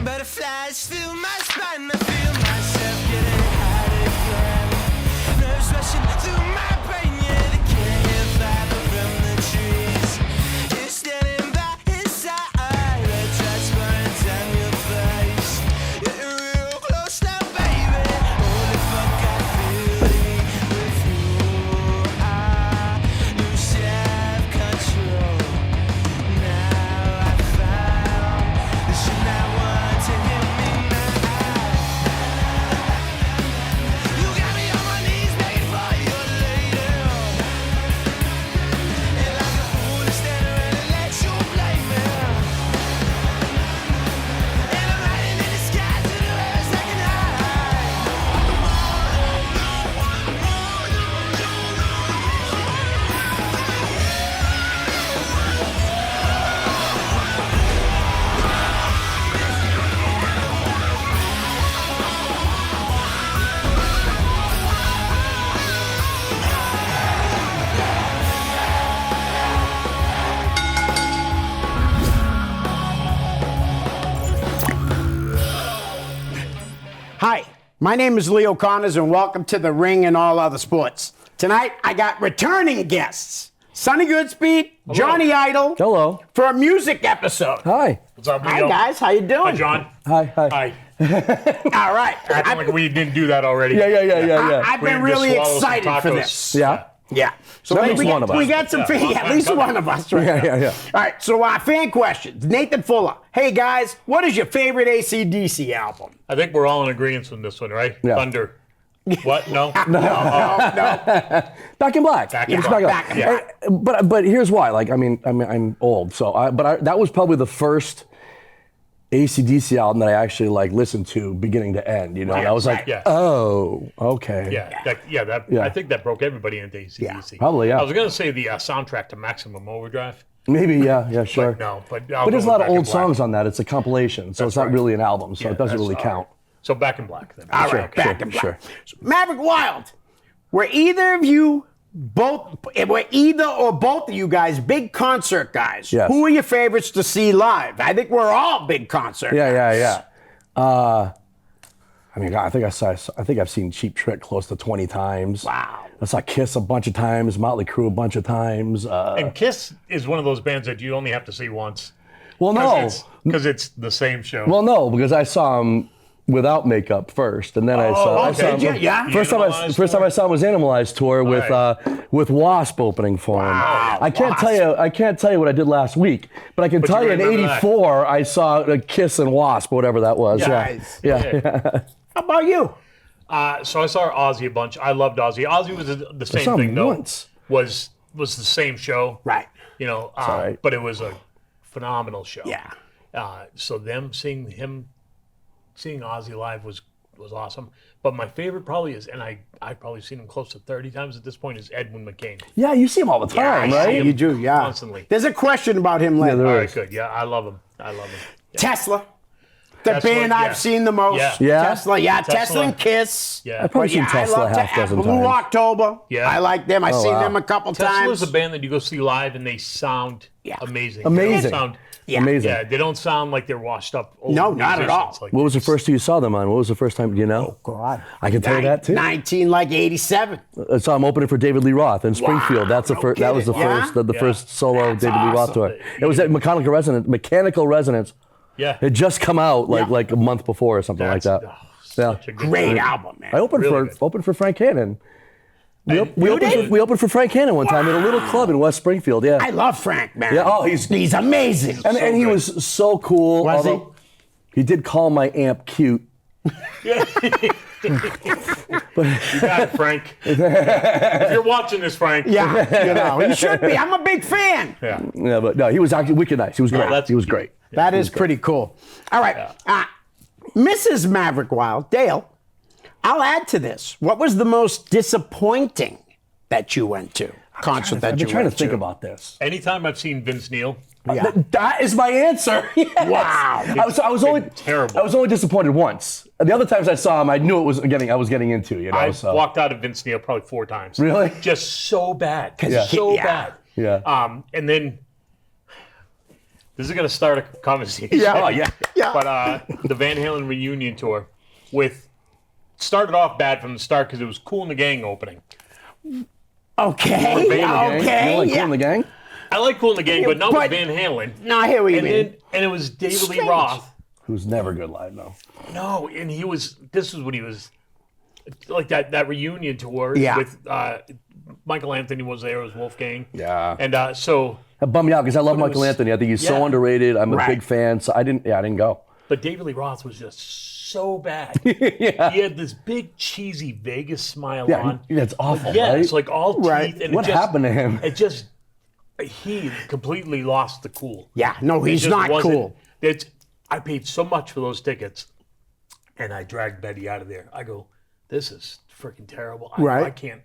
Butterflies fill my spine, I feel myself getting hot again. Nerves rushing through my brain, yeah, they can't hear fiber from the trees. You're standing by his side, red drops burning down your face. Getting real close now, baby. Holy fuck, I feel it with you. I lose self-control. Now I found that you're not one to hear me now. You got me on my knees begging for your lady. And like a fool to stand around and let you blame me. And I'm riding in the sky to the heavens like an Hi, my name is Leo Connors, and welcome to The Ring and All Other Sports. Tonight, I got returning guests, Sonny Goodspeed, Jonny Idol, Hello. for a music episode. Hi. What's up, Hi, Leo? guys. How you doing? Hi, John. Hi. Hi. All right. Acting like we didn't do that already. Yeah. I've We been just really swallowed some excited for tacos. this. Yeah. Yeah. So At least we one of us. We got some Yeah, fan, long at time least coming. one of us. Right Yeah. All right. So fan questions. Nathan Fuller. Hey guys, what is your favorite AC/DC album? I think we're all in agreement on this one, right? Yeah. Thunder. What? No? No. Back in Black. Back in It's Black. Back in Black. But here's why. Like, I'm old, so that was probably the first AC/DC album that I actually listened to beginning to end. You know, and I was like, Yeah. oh, okay. Yeah. I think that broke everybody into AC/DC. Yeah, probably, yeah. I was going to say the soundtrack to Maximum Overdrive. Maybe, yeah, sure. But no, but But there's a lot of old songs on that. It's a compilation, so it's not right. really an album, so Yeah, it doesn't that's really all count. right. So Back in Black. Then. All Sure, right, Back in Black. sure. So Maverick Wild. Were either of you were either or both of you guys big concert guys? Yes. Who are your favorites to see live? I think we're all big concert guys. Yeah. I think I've seen Cheap Trick close to 20 times. Wow. I saw Kiss a bunch of times, Motley Crue a bunch of times. And Kiss is one of those bands that you only have to see once. Well, no. Because it's the same show. Well, no, because I saw him without makeup first, and then I saw okay. him. Yeah. First time I saw him was Animalized tour with Wasp opening for him. Wow, I can't tell you what I did last week, but I can tell you you in remember that. '84 I saw Kiss and Wasp, whatever that was. Nice. Yeah. How about you? So I saw Ozzy a bunch. I loved Ozzy. Ozzy was the same saw him thing, though. once. Was the same show. Right. You know, right. but it was a phenomenal show. Yeah. So seeing Ozzy live was awesome. But my favorite probably is, and I've probably seen him close to 30 times at this point, is Edwin McCain. Yeah, you see him all the time, I see right? him. You do, yeah. Constantly. There's a question about him later. there All is. right, good. Yeah, I love him. Yeah. Tesla. The Tesla, band yeah. I've seen the most. Yeah. Yeah? Tesla, Tesla Tesla. and Kiss. Yeah. I've probably But seen Tesla I love half dozen Blue times. October. Yeah. I like them. I've seen wow. them a couple Tesla's times. a band that you go see live and they sound Yeah. amazing. Amazing. They don't sound, Amazing. yeah, they don't sound like they're washed up old No, not at all. musicians. Like, What was the first you saw them on? What was the first time? Do you know? God. I can tell you that too. 1987. I saw him opening for David Lee Roth in Springfield. That's the no first. That was the kidding. Yeah? first. The Yeah. first solo That's David Lee Roth awesome. tour. It was at Mechanical Resonance. Yeah. It just come out Yeah. like a month before or something like that. Such a good Great time. album, man. I opened Really for Frank Hannon. We you did? opened for Frank Hannon one time at a little club in West Springfield. Yeah. I love Frank, man. Yeah, oh, he's amazing. and he good. was so cool. Was he? although he did call my amp cute. You got it, Frank. If you're watching this, Frank. Yeah, he should be. I'm a big fan. Yeah. Yeah, but no, he was actually wicked nice. He was great. that's he was cute. great. That is pretty cool. All right. Mrs. Maverick Wild, Dale, I'll add to this. What was the most disappointing that you went to? Concert that I've you been trying to went think about this. Anytime I've seen Vince Neil, Yeah. That is my answer. Yes. Wow. I was only terrible. I was only disappointed once. The other times I saw him, I knew I was getting into. You know, I so. walked out of Vince Neil probably 4 times. Really? Just so bad. Yeah. So Yeah. bad. Yeah. And then This is gonna start a conversation. Yeah. Oh, yeah. Yeah. But the Van Halen reunion tour started off bad from the start because it was Cool in the Gang opening. Okay. You like Cool Yeah. in the Gang? I like Cool in the Gang, but not But- with Van Halen. No, I hear what you And mean. then it was David Lee Strange. Roth. Who's never good live, though. No, and this is what he was like that reunion tour Yeah. with Michael Anthony was there, it was Wolfgang. Yeah. And so That bummed me out because I love Michael was- Anthony. I think he's so Yeah. underrated. I'm a Right. big fan. So I didn't go. but David Lee Roth was just so bad. He had this big cheesy Vegas smile Yeah, on. that's awful, Yeah, right? it's like all teeth. Right. And What happened to him? He completely lost the cool. Yeah, no, he's It just not wasn't- cool. I paid so much for those tickets, and I dragged Betty out of there. I go, this is freaking terrible. Right. I can't.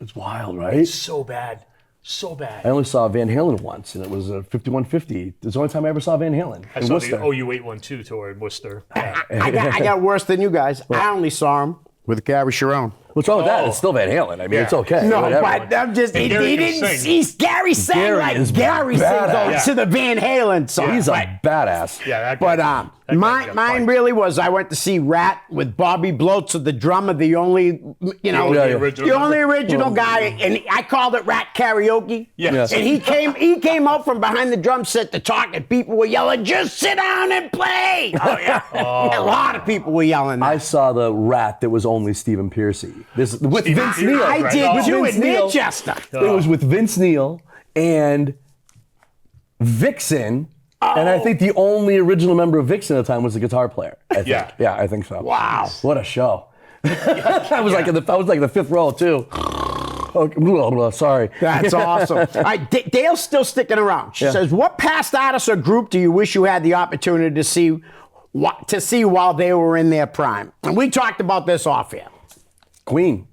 It's wild, right? So bad. So bad. I only saw Van Halen once, and it was a 5150. It was the only time I ever saw Van Halen I in saw Worcester. the OU812 tour in Worcester. Yeah. I got worse than you guys. I only saw him with Gary Sharon. What's wrong with that? Oh. It's still Van Halen. I mean, Yeah. it's okay. No, whatever. but I'm just, he Gary can didn't, sing. Gary sang Gary like is Gary sings badass. to the Van Halen song. He's But- a badass. Yeah, that But guy- that guy's mine got mine fight. really was I went to see Rat with Bobby Blotzer, the drummer, the only only original guy, and I called it Rat Karaoke. Yes. And he came out from behind the drum set to talk, and people were yelling, "Just sit down and play!" Oh yeah, a lot of people were yelling that. I saw the Rat that was only Stephen Pearcy. This with Stephen Vince Pearcy, Neil. I right? did Oh. too Vince in Neil. Manchester. It was with Vince Neil and Vixen. And I think the only original member of Vixen at the time was the guitar player. I think. Yeah. Yeah, I think so. Wow. What a show. I was like in the fifth row too. Okay, blah, blah, sorry. That's awesome. All right, Dale's still sticking around. She says, "What past artist or group do you wish you had the opportunity to see while they were in their prime?" And we talked about this off air. Queen.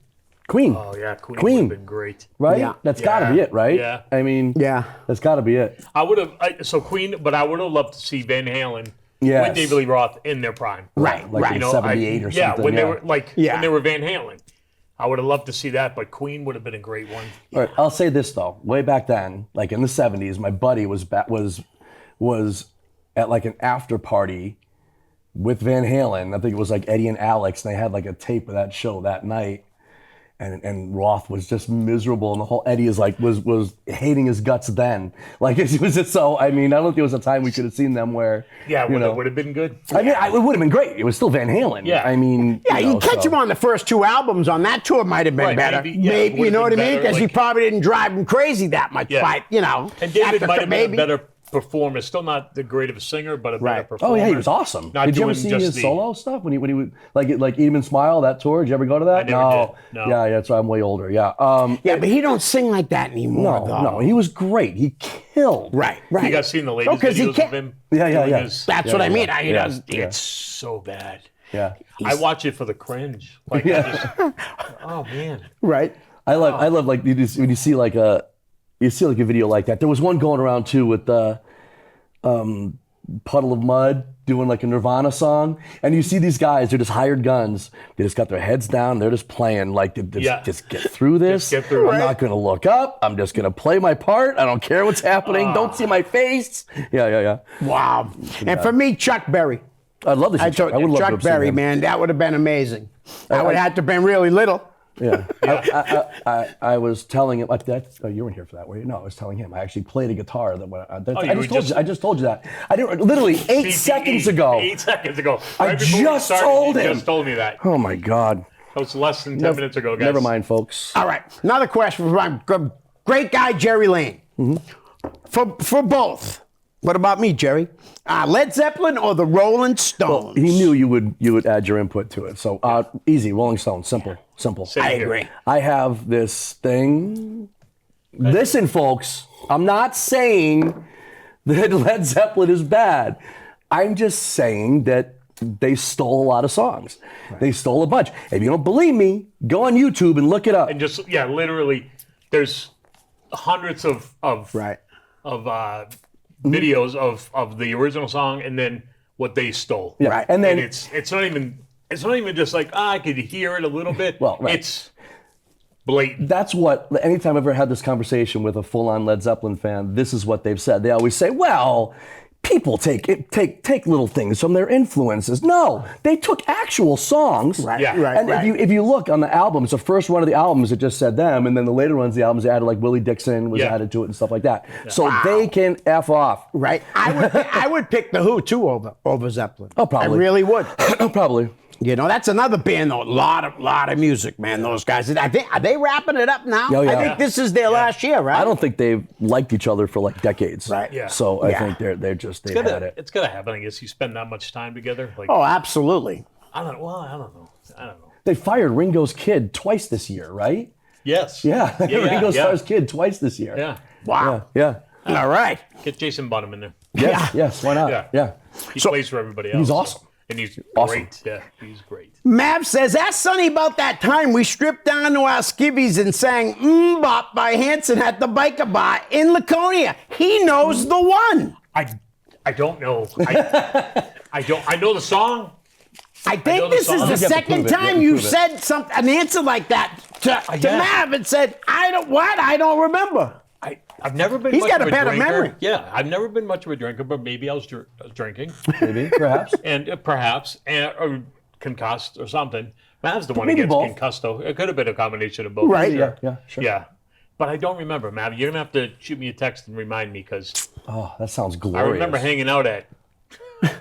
Oh, yeah. Queen would have been great. Right? Yeah. That's got to be it, right? Yeah. I mean, Yeah. that's got to be it. I would have, so Queen, but I would have loved to see Van Halen Yes. with David Lee Roth in their prime. Right, Like right. in 78 or Yeah, something. when they yeah. were when they were Van Halen. I would have loved to see that, but Queen would have been a great one. All right, I'll say this though. Way back then, like in the 70s, my buddy was at like an after party with Van Halen. I think it was like Eddie and Alex, and they had like a tape of that show that night. And Roth was just miserable, and the whole Eddie is like was hating his guts then. Like it was just so. I mean, I don't think it was a time we could have seen them where. Yeah, you would know. have been good. I mean, it would have been great. It was still Van Halen. Yeah. I mean, Yeah, you know, catch so. him on the first two albums on that tour might have been Right, better. maybe, yeah, it you would've know what I been mean? better, Because he like- probably didn't drive him crazy that much. Yeah. But, you know. And David after- might have been maybe- a better performer. Still not the great of a singer, but a better Right. performer. Oh yeah, he was awesome. Not Did you ever doing see just his the- solo stuff when he would like Eat 'Em and Smile, that tour? Did you ever go to that? I never did, no. Yeah, that's why I'm way older. Yeah. Yeah, but he don't sing like that anymore, though. No, he was great. He killed. Right, right. You guys seen the latest 'cause he videos of can't- him? Yeah, yeah, doing yeah. his- That's Yeah, what I yeah, mean. yeah. It's so bad. Yeah. I watch it for the cringe. Like, I just, oh man. Right. I love like when you see like a video like that. There was one going around too with the Puddle of Mud doing like a Nirvana song, and you see these guys, they're just hired guns. They just got their heads down, they're just playing like just get through this. Just get through it. I'm not gonna look up. I'm just gonna play my part. I don't care what's happening. Don't see my face. Yeah. Wow. And for me, Chuck Berry. I'd love to see I Chuck. told I would love to Chuck have seen Berry, him. man, that would have been amazing. I would have had to have been really little. Yeah. I was telling him like that. Oh, you weren't here for that, were you? No, I was telling him. I actually played a guitar. I just told you that. I didn't. Literally 8 seconds ago. 8 seconds ago. I Right before we just started, told you him. just told me that. Oh my God. That was less than 10 minutes ago, guys. Never mind, folks. All right. Another question from my great guy, Jerry Lane. For both. What about me, Jerry? Led Zeppelin or the Rolling Stones? He knew you would add your input to it. So easy, Rolling Stones, simple. Same I here. agree. I have this thing. Listen, folks, I'm not saying that Led Zeppelin is bad. I'm just saying that they stole a lot of songs. They stole a bunch. If you don't believe me, go on YouTube and look it up. And just, yeah, literally, there's hundreds of Right. videos of the original song and then what they stole. Yeah. Right. And then And it's not even just like, I could hear it a little bit. Well, right. It's blatant. that's what, anytime I've ever had this conversation with a full-on Led Zeppelin fan, this is what they've said. They always say, well, people take little things from their influences. No, they took actual songs. Right, Yeah. right, And right. if you look on the albums, the first one of the albums, it just said them, and then the later ones, the albums added like Willie Dixon was Yeah. added to it and stuff like that. So they can F off. Right. I would pick the Who too over Zeppelin. Oh, probably. I really would. Probably. You know, that's another band though. A lot of music, man. Those guys. I think are they wrapping it up now? Oh, yeah. I think this is their last year, right? I don't think they've liked each other for like decades. Right. Yeah. So I Yeah. think they've had it. It's gotta happen. I guess you spend that much time together. Like, Oh, absolutely. I don't know. They fired Ringo's kid twice this year, right? Yes. Yeah. Ringo's yeah. first kid twice this year. Yeah. Wow. Yeah. All right. Get Jason Bonham in there. Yes. Why not? Yeah. Yeah. He plays for everybody else. He's awesome. And he's Awesome. great. Yeah, he's great. Mav says, ask Sonny about that time we stripped down to our skivvies and sang Bop by Hanson at the biker bar in Laconia. He knows the one. I don't know. I know the song. I know think the this is song. the You have to second prove it. You have time to you prove it. said an answer like that to Yeah. Mav and said, I don't remember. I've never been. He's much got of a better drinker. memory. Yeah, I've never been much of a drinker, but maybe I was drinking, Maybe, perhaps. and perhaps or concussed or something. Mav's the one Maybe who gets both. concussed, though. It could have been a combination of both. Right. Sure. Yeah, sure. Yeah, but I don't remember, Mav. You're gonna have to shoot me a text and remind me because Oh, that sounds I glorious. remember hanging out at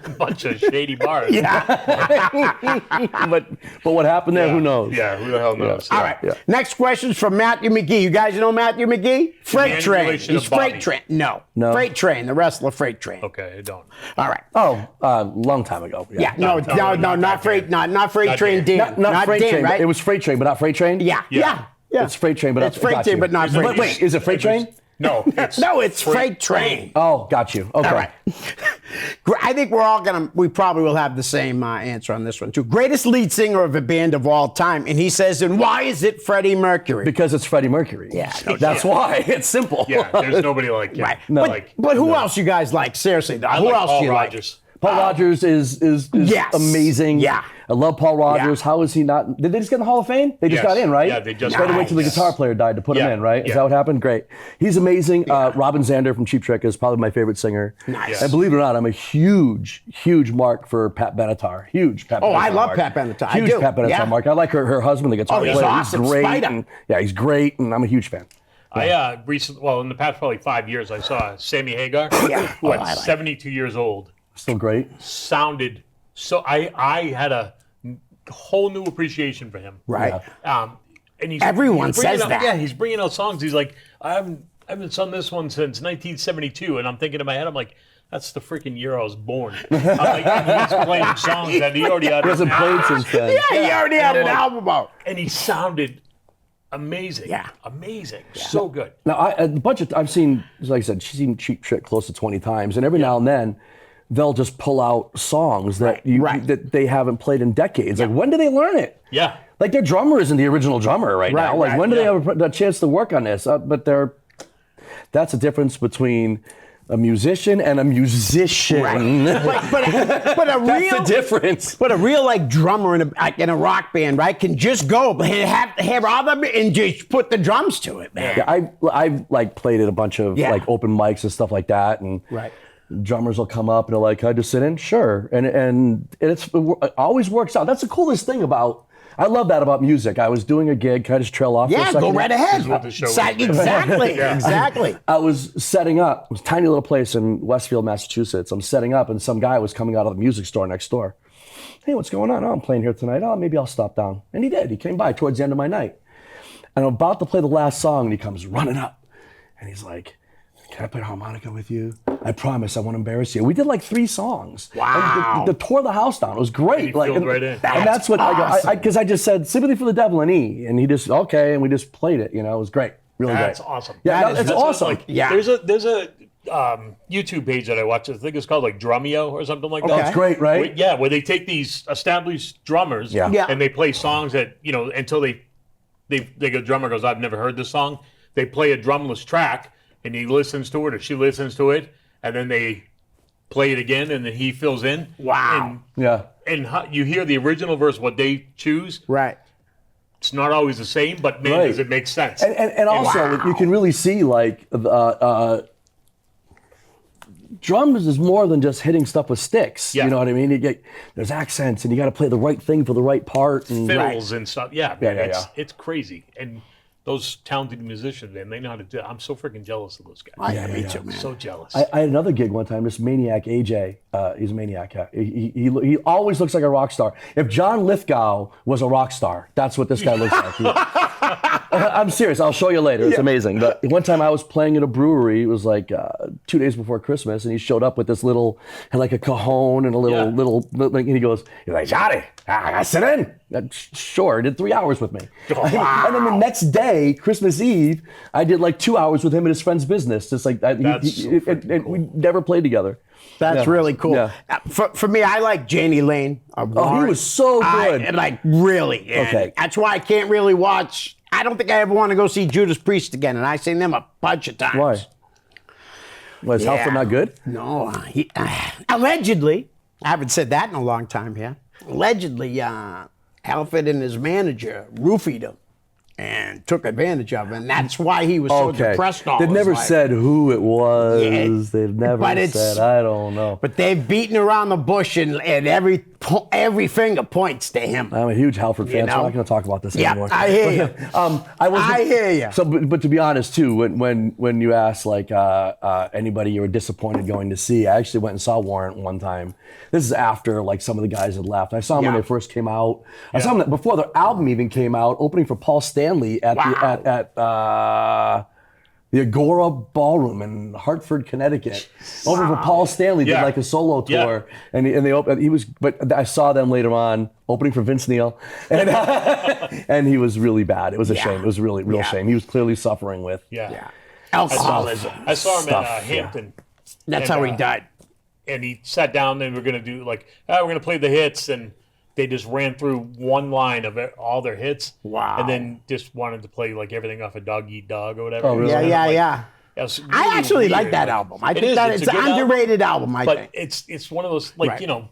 a bunch of shady bars. but what happened there? Who knows? Yeah, who the hell knows? All right. Yeah. Next question's from Matthew McGee. You guys know Matthew McGee? Freight any Train. relation He's to Bobby? Freight Train. No. No. Freight Train, the wrestler Freight Train. Okay, I don't. All right. Oh, long time ago. Yeah, no, not not Freight, Dan. not Freight Not Train Dan. Dan. Not Freight Dan, Train. right? It was Freight Train, but not Freight Train. Yeah. It's Freight Train, but It's Freight Train, but not Freight Wait, Train. is it Freight Train? No, it's No, it's Freight Train. Oh, got you. Okay. All right. I think we probably will have the same answer on this one too. Greatest lead singer of a band of all time. And he says, and why is it Freddie Mercury? Because it's Freddie Mercury. Yeah, no That's why. It's simple. Yeah, there's nobody like him. Right. No. But who else you guys like? Seriously, though. I Who like else Paul do you Rogers. Paul Rogers is Yes. amazing. Yeah. I love Paul Rogers. Yeah. How is he not? Did they just get in the Hall of Fame? They just Yes. got in, right? Yeah, they just had to got wait till the in. guitar player died to put him Yeah. in, right? Is Yeah. that what happened? Great. He's amazing. Robin Zander from Cheap Trick is probably my favorite singer. Nice. And believe it or not, I'm a huge mark for Pat Benatar. Huge Pat Benatar. Oh, I love mark. Pat Benatar. I Huge do. Pat Benatar Yeah. mark. I like her husband, the guitar Oh, he's player. awesome. He's great. Spider. And, he's great, and I'm a huge fan. I recently, well, in the past probably 5 years, I saw Sammy Hagar, Yeah. who Oh, at I like 72 years old Still great. sounded so. I had a whole new appreciation for him. Right. And Everyone bringing says out, that. Yeah, he's bringing out songs. He's like, I haven't sung this one since 1972, and I'm thinking in my head, I'm like, that's the freaking year I was born. I'm like, and he's playing songs that he already had. He hasn't played since then. Yeah, he already had And an I'm like- album out. and he sounded amazing. Yeah. Amazing. So good. Now, I've seen, like I said, she's seen Cheap Trick close to 20 times, and every now and then they'll just pull out songs that Right. that they haven't played in decades. Like, when do they learn it? Yeah. Like, their drummer isn't the original drummer right now. Like, right, when do they yeah. have a chance to work on this? But that's a difference between a musician and a musician. But a That's real the difference. But a real drummer in a rock band, right, can just go have all them and just put the drums to it, man. Yeah, I've like played at a bunch of Yeah. like open mics and stuff like that, and Right. drummers will come up and they're like, "Can I just sit in?" Sure, and it always works out. That's the coolest thing about. I love that about music. I was doing a gig. Can I just trail off? for a Yeah, second? go right ahead. what the show is. Exactly, Yeah. exactly. I was setting up. It was a tiny little place in Westfield, Massachusetts. I'm setting up, and some guy was coming out of the music store next door. Hey, what's going on? Oh, I'm playing here tonight. Oh, maybe I'll stop down. And he did. He came by towards the end of my night. And I'm about to play the last song, and he comes running up. And he's like, "Can I play harmonica with you? I promise I won't embarrass you." We did like 3 songs. Wow. And the tore the house down. It was great. He filled and, right in. and that's what I because I just said "Sympathy for the Devil" in E, and he just okay, and we just played it. You know, it was great. Really That's great. awesome. Yeah, That is- it's That's awesome. Like, Yeah. There's a YouTube page that I watch. I think it's called like Drumeo or something like that. Okay. It's great, right? Where they take these established drummers Yeah. Yeah. and they play songs that, until the drummer goes, "I've never heard this song." They play a drumless track and he listens to it or she listens to it, and then they play it again and then he fills in. Wow. Yeah. And you hear the original verse, what they choose. Right. It's not always the same, but man, Right. does it make sense. And also, you can really see like drums is more than just hitting stuff with sticks. Yeah. You know what I mean? There's accents, and you got to play the right thing for the right part. And Fills and stuff. Yeah, man, yeah. it's crazy. And those talented musicians, man, they know how to do it. I'm so freaking jealous of those guys. Me too, man. So jealous. I had another gig one time. This maniac AJ, he's a maniac. Yeah. He always looks like a rock star. If John Lithgow was a rock star, that's what this guy looks like. I'm serious. I'll show you later. It's amazing. But one time I was playing at a brewery. It was like 2 days before Christmas, and he showed up with this little, had like a cajon and a little, and he goes, he's like, Johnny, I gotta sit in. Sure. He did 3 hours with me. Wow. And then the next day, Christmas Eve, I did like 2 hours with him at his friend's business. Just like That's so freaking cool. we never played together. That's really cool. Yeah. For me, I like Janie Lane. Oh, he was so good. Really. Okay. That's why I can't really watch. I don't think I ever want to go see Judas Priest again, and I've seen them a bunch of times. Why? Was Halford not good? No. Allegedly, I haven't said that in a long time here. Allegedly, Halford and his manager roofied him and took advantage of him, and that's why he was so depressed all They've his never life. said who it was. Yeah, They've never but it's- said, I don't know. But they've beaten around the bush, and every finger points to him. I'm a huge Halford fan, so I'm know? not going to talk about this Yeah, anymore. I hear you. I hear you. So, but to be honest, too, when you ask like anybody you were disappointed going to see, I actually went and saw Warrant one time. This is after like some of the guys had left. I saw them when Yeah. they first came out. I saw them before their album even came out, opening for Paul Stanley at the Agora Ballroom in Hartford, Connecticut. Over for Paul Stanley did Yeah. like a solo tour, and they opened. He was, but I saw them later on opening for Vince Neil, and and he was really bad. It was a shame. It was a really real shame. He was clearly suffering with. Alcoholism. I saw him Stuff, at Hampton. That's And, how he died. And he sat down and we're going to do like, we're going to play the hits. And they just ran through one line of all their hits. Wow. And then just wanted to play like everything off of Dog Eat Dog or whatever. Oh, really? Yeah. It was I really actually like weird. that album. I It think is. that It's it's a an good album. underrated album, I But think. it's one of those, like, Right. you know,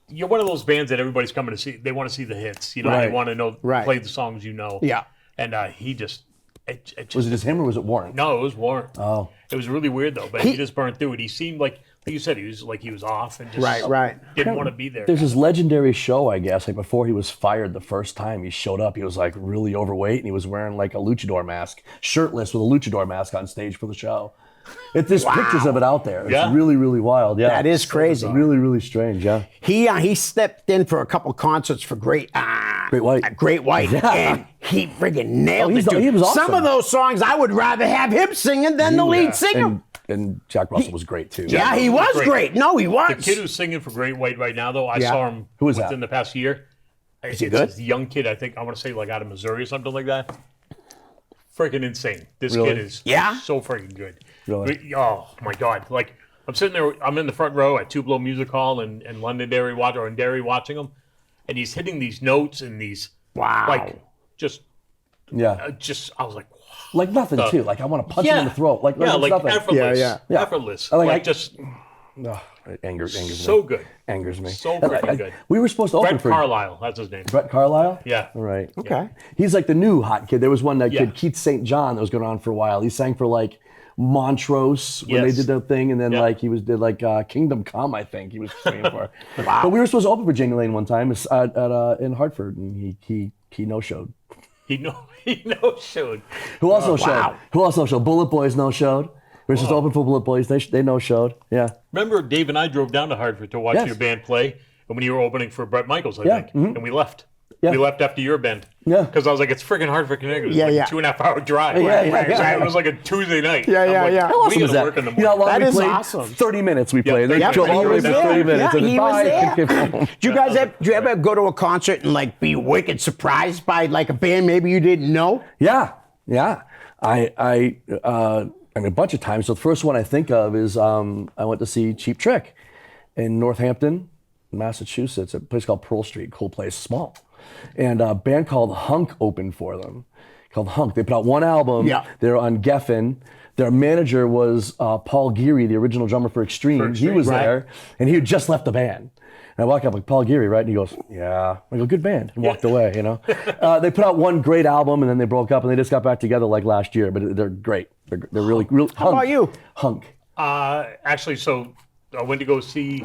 you're one of those bands that everybody's coming to see. They want to see the hits. You know, Right. they want to know, Right. play the songs you know. Yeah. And he just, it just Was it just him or was it Warren? no, it was Warren. Oh. It was really weird though, but he just burned through it. He seemed like you said, he was off and just Right. didn't want to be there. There's this legendary show, I guess, like before he was fired the first time he showed up, he was like really overweight and he was wearing like a luchador mask, shirtless with a luchador mask on stage for the show. There's pictures of it out there. It's Yeah. really, really wild. Yeah. That is crazy. Really, really strange. Yeah. He stepped in for a couple concerts for Great White. Great White, Yeah. and he friggin' nailed it. Dude. he was awesome. Some of those songs I would rather have him singing than the lead singer. And Jack Russell was great too. Yeah, he was great. No, he was. The kid who's singing for Great White right now, though, I Yeah. saw him Who is within that? the past year. Is he good? A young kid, I think. I want to say like out of Missouri or something like that. Freaking insane. This Really? kid is Yeah? so freaking good. Really? Oh my God! Like I'm sitting there, I'm in the front row at Two Blow Music Hall in Londonderry, watching him, and he's hitting these notes and these Wow. like just Yeah. I was like. Like nothing too. Like I want to punch him in the throat. Like, yeah, it's like nothing. effortless. Yeah. Effortless. Like, Like, I- just Ugh, it angers so me. good. Angers me. So freaking good. We were supposed to open Brett for Carlisle, that's his name. Brett Carlisle? Yeah. All right. Okay. He's like the new hot kid. There was one that Yeah. kid, Keith St. John, that was going on for a while. He sang for like Montrose when they Yes. did the thing, and then Yeah. like he did like Kingdom Come, I think he was singing for. Wow. But we were supposed to open for Janie Lane one time in Hartford, and he no showed. He no showed. Who also showed? wow. Who also showed? Bullet Boys no showed. We were supposed to open for Bullet Boys. They no showed. Yeah. Remember, Dave and I drove down to Hartford to watch Yes. your band play, and when you were opening for Bret Michaels, I Yeah, think, and we left. Yeah. We left after your band. Yeah. Because I was like, it's freaking Hartford, Connecticut. It was Yeah, like yeah. a 2.5 hour drive. Yeah. It was like a Tuesday night. Yeah, I'm yeah, like, yeah. How awesome we is gotta that? work in the You know how morning. long That we is played? awesome. 30 minutes we played. They Yep, drove all the way he for was 30 there. minutes. Yeah, and he was bye. there. Do you guys do you ever go to a concert and like be wicked surprised by like a band maybe you didn't know? Yeah. I mean, a bunch of times. So the first one I think of is I went to see Cheap Trick in Northampton, Massachusetts, at a place called Pearl Street. Cool place, small. And a band called Hunk opened for them. Called Hunk. They put out one album. Yeah. They're on Geffen. Their manager was Paul Geary, the original drummer for Extreme. He was right. there, and he had just left the band. And I walk up like, Paul Geary, right? And he goes, yeah. I go, good band. And walked away, you know. They put out one great album, and then they broke up, and they just got back together like last year. But they're great. They're really. How about you? Hunk. Actually, so I went to go see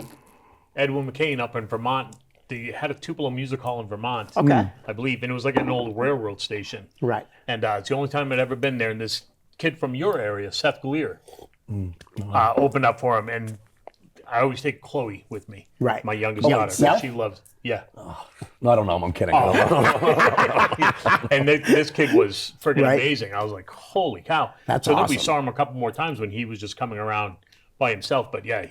Edwin McCain up in Vermont. They had a Tupelo Music Hall in Vermont. Okay. I believe, and it was like an old railroad station. Right. And it's the only time I'd ever been there. And this kid from your area, Seth Gleer, opened up for him. And I always take Chloe with me. Right. My youngest daughter. Seth? She loves. Yeah. No, I don't know. I'm kidding. And this kid was freaking Right. amazing. I was like, holy cow. That's so then we awesome. saw him a couple more times when he was just coming around by himself. But yeah,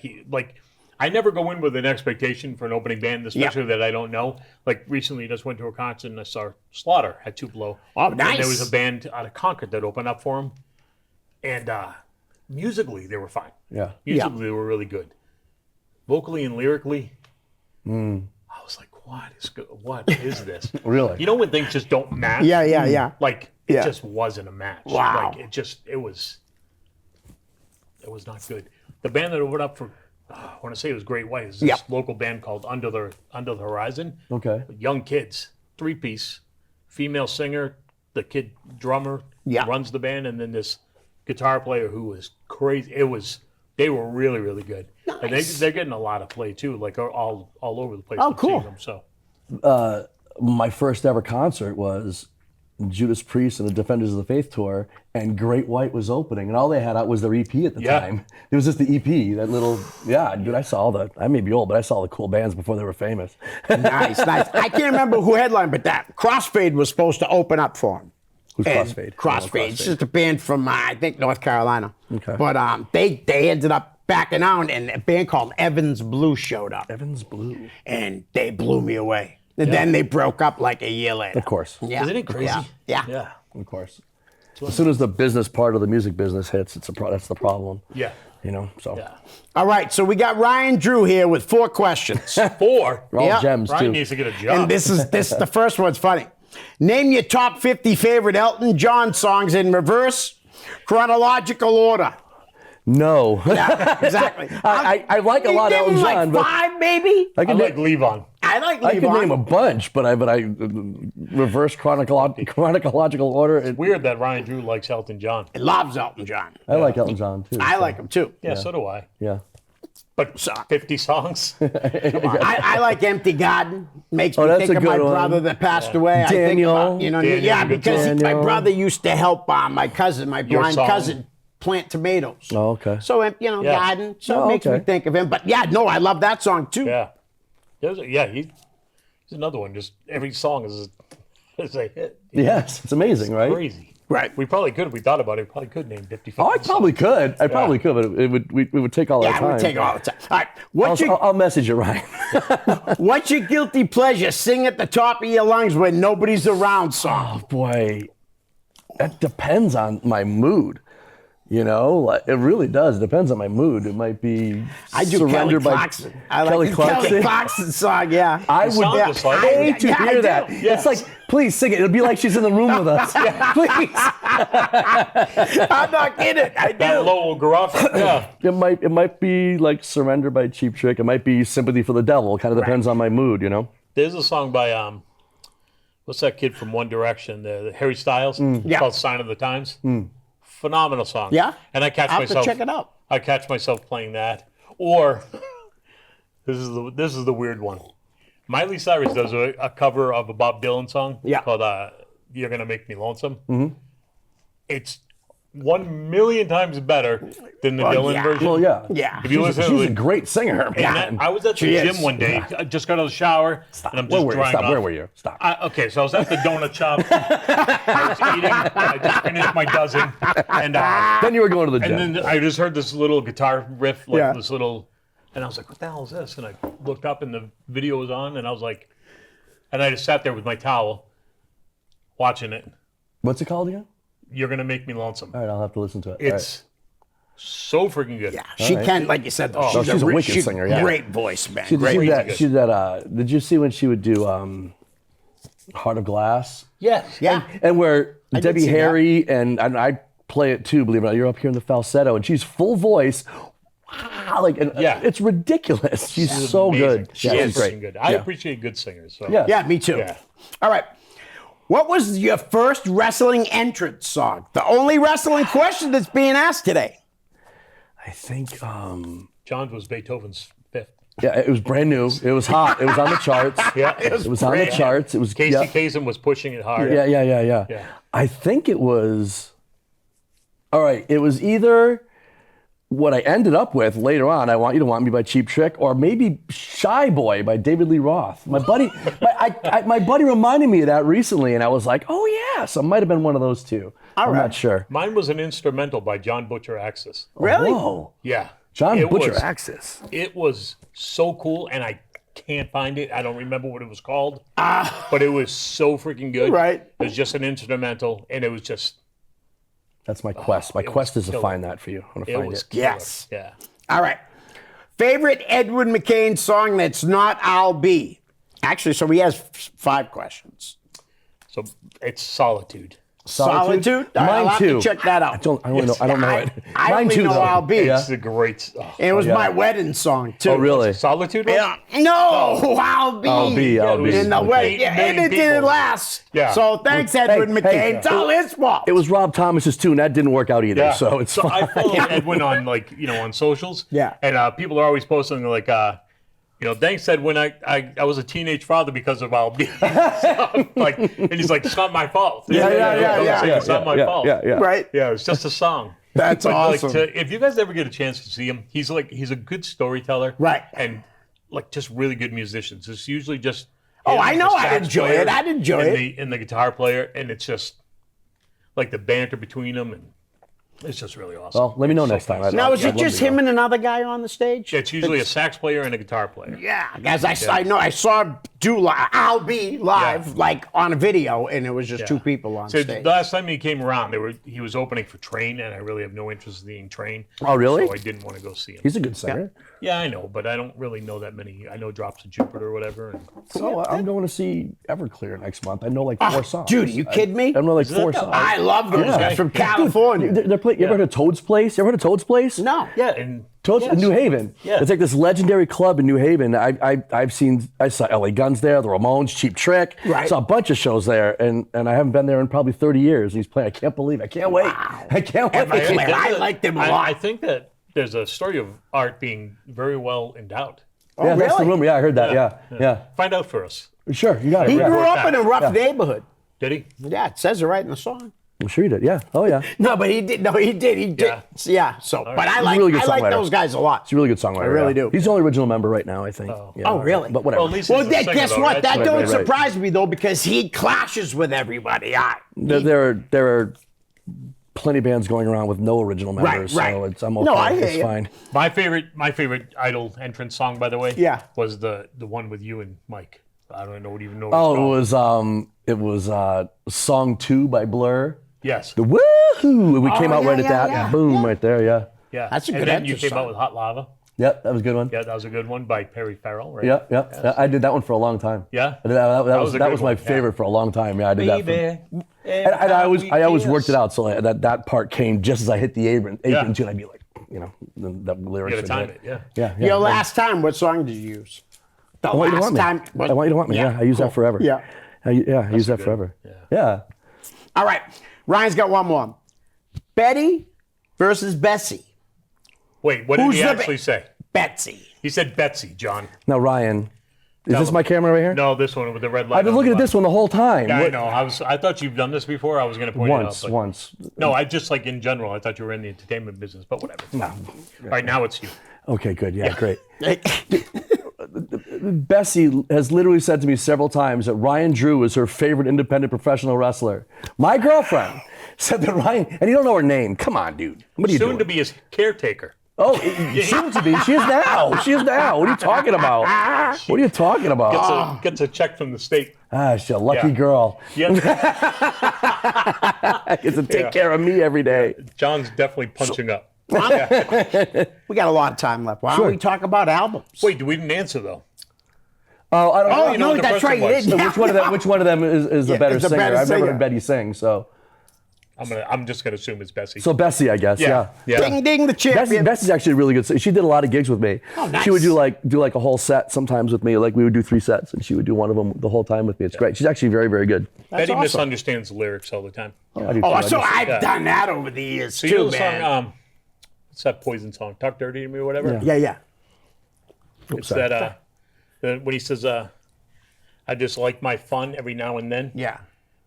I never go in with an expectation for an opening band, especially that I don't know. Like recently, I just went to a concert and I saw Slaughter at Tupelo. Oh, And nice. there was a band out of Concord that opened up for him. And musically, they were fine. Yeah. Musically, they were really good. Vocally and lyrically, I was like, what is this? Really? You know when things just don't match? Yeah. Like, it Yeah. just wasn't a match. Wow. Like, it was not good. The band that opened up for, I want to say it was Great White, is this Yep. local band called Under the Horizon. Okay. Young kids, 3-piece, female singer, the kid drummer Yeah. runs the band, and then this guitar player who was crazy. They were really, really good. And Nice. they're getting a lot of play too, like all over the place. Oh, I'm seeing cool. them, so My first ever concert was Judas Priest and the Defenders of the Faith tour, and Great White was opening, and all they had out was their EP at the Yeah. time. It was just the EP, that little, dude, I may be old, but I saw the cool bands before they were famous. Nice. I can't remember who headlined, but that Crossfade was supposed to open up for him. Who's And Crossfade? Crossfade. It's just a band from, I think, North Carolina. Okay. But they ended up backing out, and a band called Evans Blue showed up, Evans Blue. and they blew me away. And then they broke up like a year later. Of course. Yeah. Isn't it crazy? Yeah. yeah, Of course. As soon as the business part of the music business hits, that's the problem. yeah, You know, so. yeah. All right, so we got Ryan Drew here with 4 questions. 4. They're all Yeah. gems, Brian too. needs to get a job. And this the first one's funny. Name your top 50 favorite Elton John songs in reverse chronological order. No. Yeah, exactly. I like a lot of Give Elton him John, like but 5, maybe. I I can like Levon. I like I could Levon. name a bunch, but I reverse chronological order. Weird that Ryan Drew likes Elton John. He loves Elton John. I like Elton John too. I so, like him too. Yeah, so do I. Yeah. But 50 songs. I like Empty Garden. Makes me that's think a of my good one. brother that passed away. I think Daniel. about, Daniel's yeah, a good because song. my brother used to help my cousin, my blind song. cousin, plant tomatoes. Oh, okay. So, Yeah. garden. So Oh, it makes me okay. think of him. But yeah, no, I love that song too. Yeah. He's another one. Just every song is a hit. Yes, it's amazing, right? Crazy. Right. We probably could, if we thought about it, we probably could name 50 Oh, I probably could. I probably could, but it would take all Yeah, our it time. would take all the time. All right. I'll message you, Ryan. What's your guilty pleasure? Sing at the top of your lungs when nobody's around song. Oh boy, that depends on my mood. You know, like, it really does. It depends on my mood. It might be I do Surrender Kelly by Clarkson. I like Kelly the Clarkson. Kelly Clarkson song, yeah. I would sound just like pay it. to Yeah, I hear do. that. Yes. It's like, please sing it. It'll be like she's in the room with us. Please. I'm not kidding. I That do. Lowell gruff. Yeah. It might be like Surrender by Cheap Trick. It might be Sympathy for the Devil. It kind of depends on my mood, you know. There's a song by what's that kid from One Direction? The Harry Styles. Yeah. Called "Sign of the Times." Phenomenal song. Yeah? And I catch I'll have to myself. check it out. I catch myself playing that. Or this is the weird one. Miley Cyrus does a cover of a Bob Dylan song called "You're Gonna Make Me Lonesome." Mm-hmm. It's 1,000,000 times better than the Dylan yeah. version. Well, yeah. Yeah. If you listen to She's it, a great singer. and man. I was at the She gym is. one day. I just got out of the shower, and I'm Where just were you? drying Stop. off. Where were you? Stop. Okay, so I was at the donut shop. I was eating. I just finished my dozen, and Then you were going to the gym. then I just heard this little guitar riff, like Yeah. this little, and I was like, "What the hell is this?" And I looked up, and the video was on, and I was like, and I just sat there with my towel, watching it. What's it called again? You're gonna make me lonesome. All right, I'll have to listen to it. It's so freaking good. Yeah, she can, like you said, though, she's a wicked she's singer, yeah. Great voice, man. She Great. did that. good. She did that. Did you see when she would do Heart of Glass? Yes. Yeah. And where did Debbie see that. Harry and I play it too, believe it or not. You're up here in the falsetto, and she's full voice. Wow, like, and Yeah. it's ridiculous. She's so Amazing. good. She Yeah, is she's great. freaking good. I Yeah. appreciate good singers. So. Yeah. Yeah, me too. Yeah. All right. What was your first wrestling entrance song? The only wrestling question that's being asked today. I think John's was Beethoven's fifth. Yeah, it was brand new. It was hot. It was on the charts. Yeah, It was on the charts. It was Casey yeah. Kasem was pushing it hard. Yeah. I think it was. All right. It was either what I ended up with later on. I Want You to Want Me by Cheap Trick, or maybe Shy Boy by David Lee Roth. My buddy, my buddy reminded me of that recently, and I was like, oh yeah. So it might have been one of those two. I'm not sure. Mine was an instrumental by John Butcher Axis. Really? Whoa. Yeah. John It Butcher was- Axis. It was so cool, and I can't find it. I don't remember what it was called, but it was so freaking good. Right. It was just an instrumental, and it was just, That's my quest. My it quest was is to killer. find that for you. I'm gonna it find was it. killer. Yes. Yeah. All right. Favorite Edwin McCain song that's not I'll Be? Actually, so he has 5 questions. So it's Solitude. Solitude? All right, Mine I'll have too. to check that out. I don't know. I don't know it. I Mine only too, know though. I'll Be. Yeah. It's a great. Oh, And it was yeah. my wedding song, too. Oh, really? Solitude? one? Yeah. No, I'll Be. I'll Be. it was In the Okay. wedding. Yeah, and it didn't people. last. Yeah. So thanks, Edwin hey, McCain. It's all his fault. It was Rob Thomas's too, and that didn't work out either. Yeah. So it's fine. I follow Edwin on on socials. Yeah. And people are always posting like, thanks Edwin. I was a teenage father because of I'll Be. So, and he's like, it's not my fault. Yeah. It's not my fault. Yeah. Right? Yeah, it's just a song. That's awesome. If you guys ever get a chance to see him, he's a good storyteller. Right. And just really good musicians. It's usually just. Oh, him, I know. the I'd sax enjoy player, it. I'd enjoy and it. And the guitar player, and it's just like the banter between them, and it's just really awesome. Well, let me know It's so next time. fun. Now, is I'd it love just to go. him and another guy on the stage? It's usually a sax player and a guitar player. Yeah, as I know, I saw I'll Be live, Yeah. like on a video, and it was just Yeah. 2 people on So stage. the last time he came around, he was opening for Train, and I really have no interest in seeing Train. Oh, really? So I didn't want to go see him. He's a good singer. Yeah, I know, but I don't really know that many. I know Drops of Jupiter or whatever. And So I'm going to see Everclear next month. I know like 4 songs. Dude, are you kidding me? I know like 4 that songs. I love those Yeah. guys from Dude, California. They're play, you ever heard of Toad's Place? You ever heard of Toad's Place? No. yeah, and Toad's in New Haven. Yeah. It's like this legendary club in New Haven. I saw LA Guns there, the Ramones, Cheap Trick. Right. Saw a bunch of shows there, and I haven't been there in probably 30 years. And he's playing. I can't believe. I can't wait. Wow. I can't wait. Everclear. I like them a lot. I think that there's a story of Art being very well endowed. Yeah, that's the really? rumor. Yeah, I heard that. Yeah. Find out for us. Sure, you got it. He yeah. grew up that. in a rough neighborhood. Did he? Yeah, it says it right in the song. I'm sure you did. Yeah. Oh yeah. No, but he did. No, he did. He did. Yeah. So, but I like a really good I like songwriter. those guys a lot. He's a really good songwriter. I really yeah. do. He's the only original member right now, I think. Yeah. Oh, really? But whatever. Well, at least Well, he's a singer, guess though, what? right? That So- don't right. surprise me though, because he clashes with everybody. There are plenty of bands going around with no original members, right. so I'm okay. No, I hear it's you. fine. My favorite Idol entrance song, by the way, Yeah. was the one with you and Mike. I don't know even know. Oh, What it was Song 2 by Blur. yes, The woohoo! We came out yeah, right at yeah, that. yeah, Boom, yeah. right there. Yeah. yeah. That's a and good then you entrance came out song. with Hot Lava. Yep, that was a good one. Yeah, that was a good one by Perry Farrell, right? Yep. I did that one for a long time. Yeah? That was a that good was my one, yeah. favorite for a long time. Yeah, I did that. Baby, And I always worked it out so that part came just as I hit the apron Yeah. tune. I'd be like, that lyrics. You gotta would time hit. it, yeah. Yeah. Your last time, what song did you use? The I want you to want me. time. I want you to want me. Yeah, I use that forever. Yeah. I use that good forever. one. Yeah. All right. Ryan's got one more. Betty versus Bessie. Wait, what did Who's he the actually say? Betsy. He said Betsy, John. Now, Ryan, is this him. my camera right here? No, this one with the red light. I've been on looking the at this one the whole time. Yeah, I What- know. I thought you've done this before. I was going to point Once, it out. once. No, I just like in general. I thought you were in the entertainment business, but whatever. No. All right, now it's you. Okay, good. Yeah, great. Bessie has literally said to me several times that Ryan Drew is her favorite independent professional wrestler. My girlfriend said that Ryan, and you don't know her name. Come on, dude. What are you Soon doing? to be his caretaker. Oh, soon to be. She is now. She is now. What are you talking about? What are you talking about? Gets a check from the state. Ah, she's a lucky Yeah. girl. Yeah, Gets to take care of me every day. John's definitely punching up. We got a lot of time left. Why don't we talk about albums? Wait, we didn't answer though. Oh, I don't know. Oh, you know no, what the that's first right. one You was. didn't. Which one of them is the better is the singer? better I've never singer. heard Betty sing, so I'm just gonna assume it's Bessie. so Bessie, I guess. Yeah. Ding, ding, the champion. Bessie's actually a really good singer. She did a lot of gigs with me. Oh, nice. She would do like a whole set sometimes with me. Like we would do 3 sets, and she would do one of them the whole time with me. It's great. She's actually very, very good. Betty awesome. misunderstands the lyrics all the time. I do Oh, too. so I I've done that over the years So you know too, the man. song, what's that Poison song? Talk Dirty to Me or whatever. Yeah. It's that when he says, "I just like my fun every now and then." Yeah.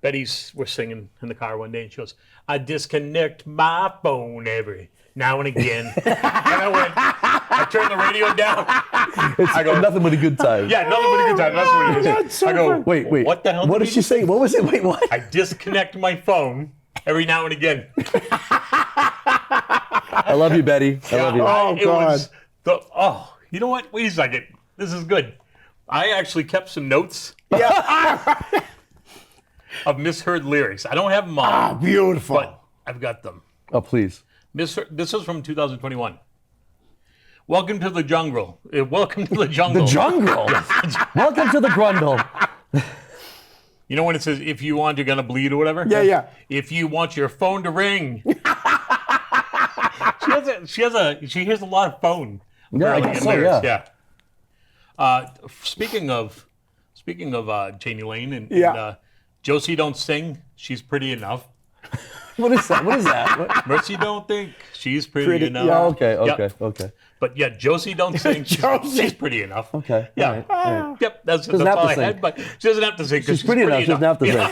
We're singing in the car one day, and she goes, "I disconnect my phone every now and again." And I turned the radio down. I go, nothing but a good time. Yeah, nothing but a good time. That's what it is. That's so I go, funny. Wait. What the hell? What did she say? What was it? Wait, what? I disconnect my phone every now and again. I love you, Betty. I love you. Oh, God. You know what? Wait a second. This is good. I actually kept some notes of misheard lyrics. I don't have them all, Beautiful. but I've got them. Oh, please. This is from 2021. Welcome to the jungle. Welcome to the jungle. The jungle. Welcome to the grundle. You know when it says, if you want, you're going to bleed or whatever? Yeah. If you want your phone to ring. She hears a lot of phone. Yeah, I apparently, guess in so, lyrics. yeah. Speaking of Janie Lane and Josie don't sing, she's pretty enough. What is that? What? Mercy don't think she's pretty enough. Yeah, okay. Yep. But yeah, Josie don't sing. She's pretty enough. Okay. Yeah. All right. Yep. That's have all to I sing. had. But she doesn't have to sing because She's pretty enough. She doesn't have to sing.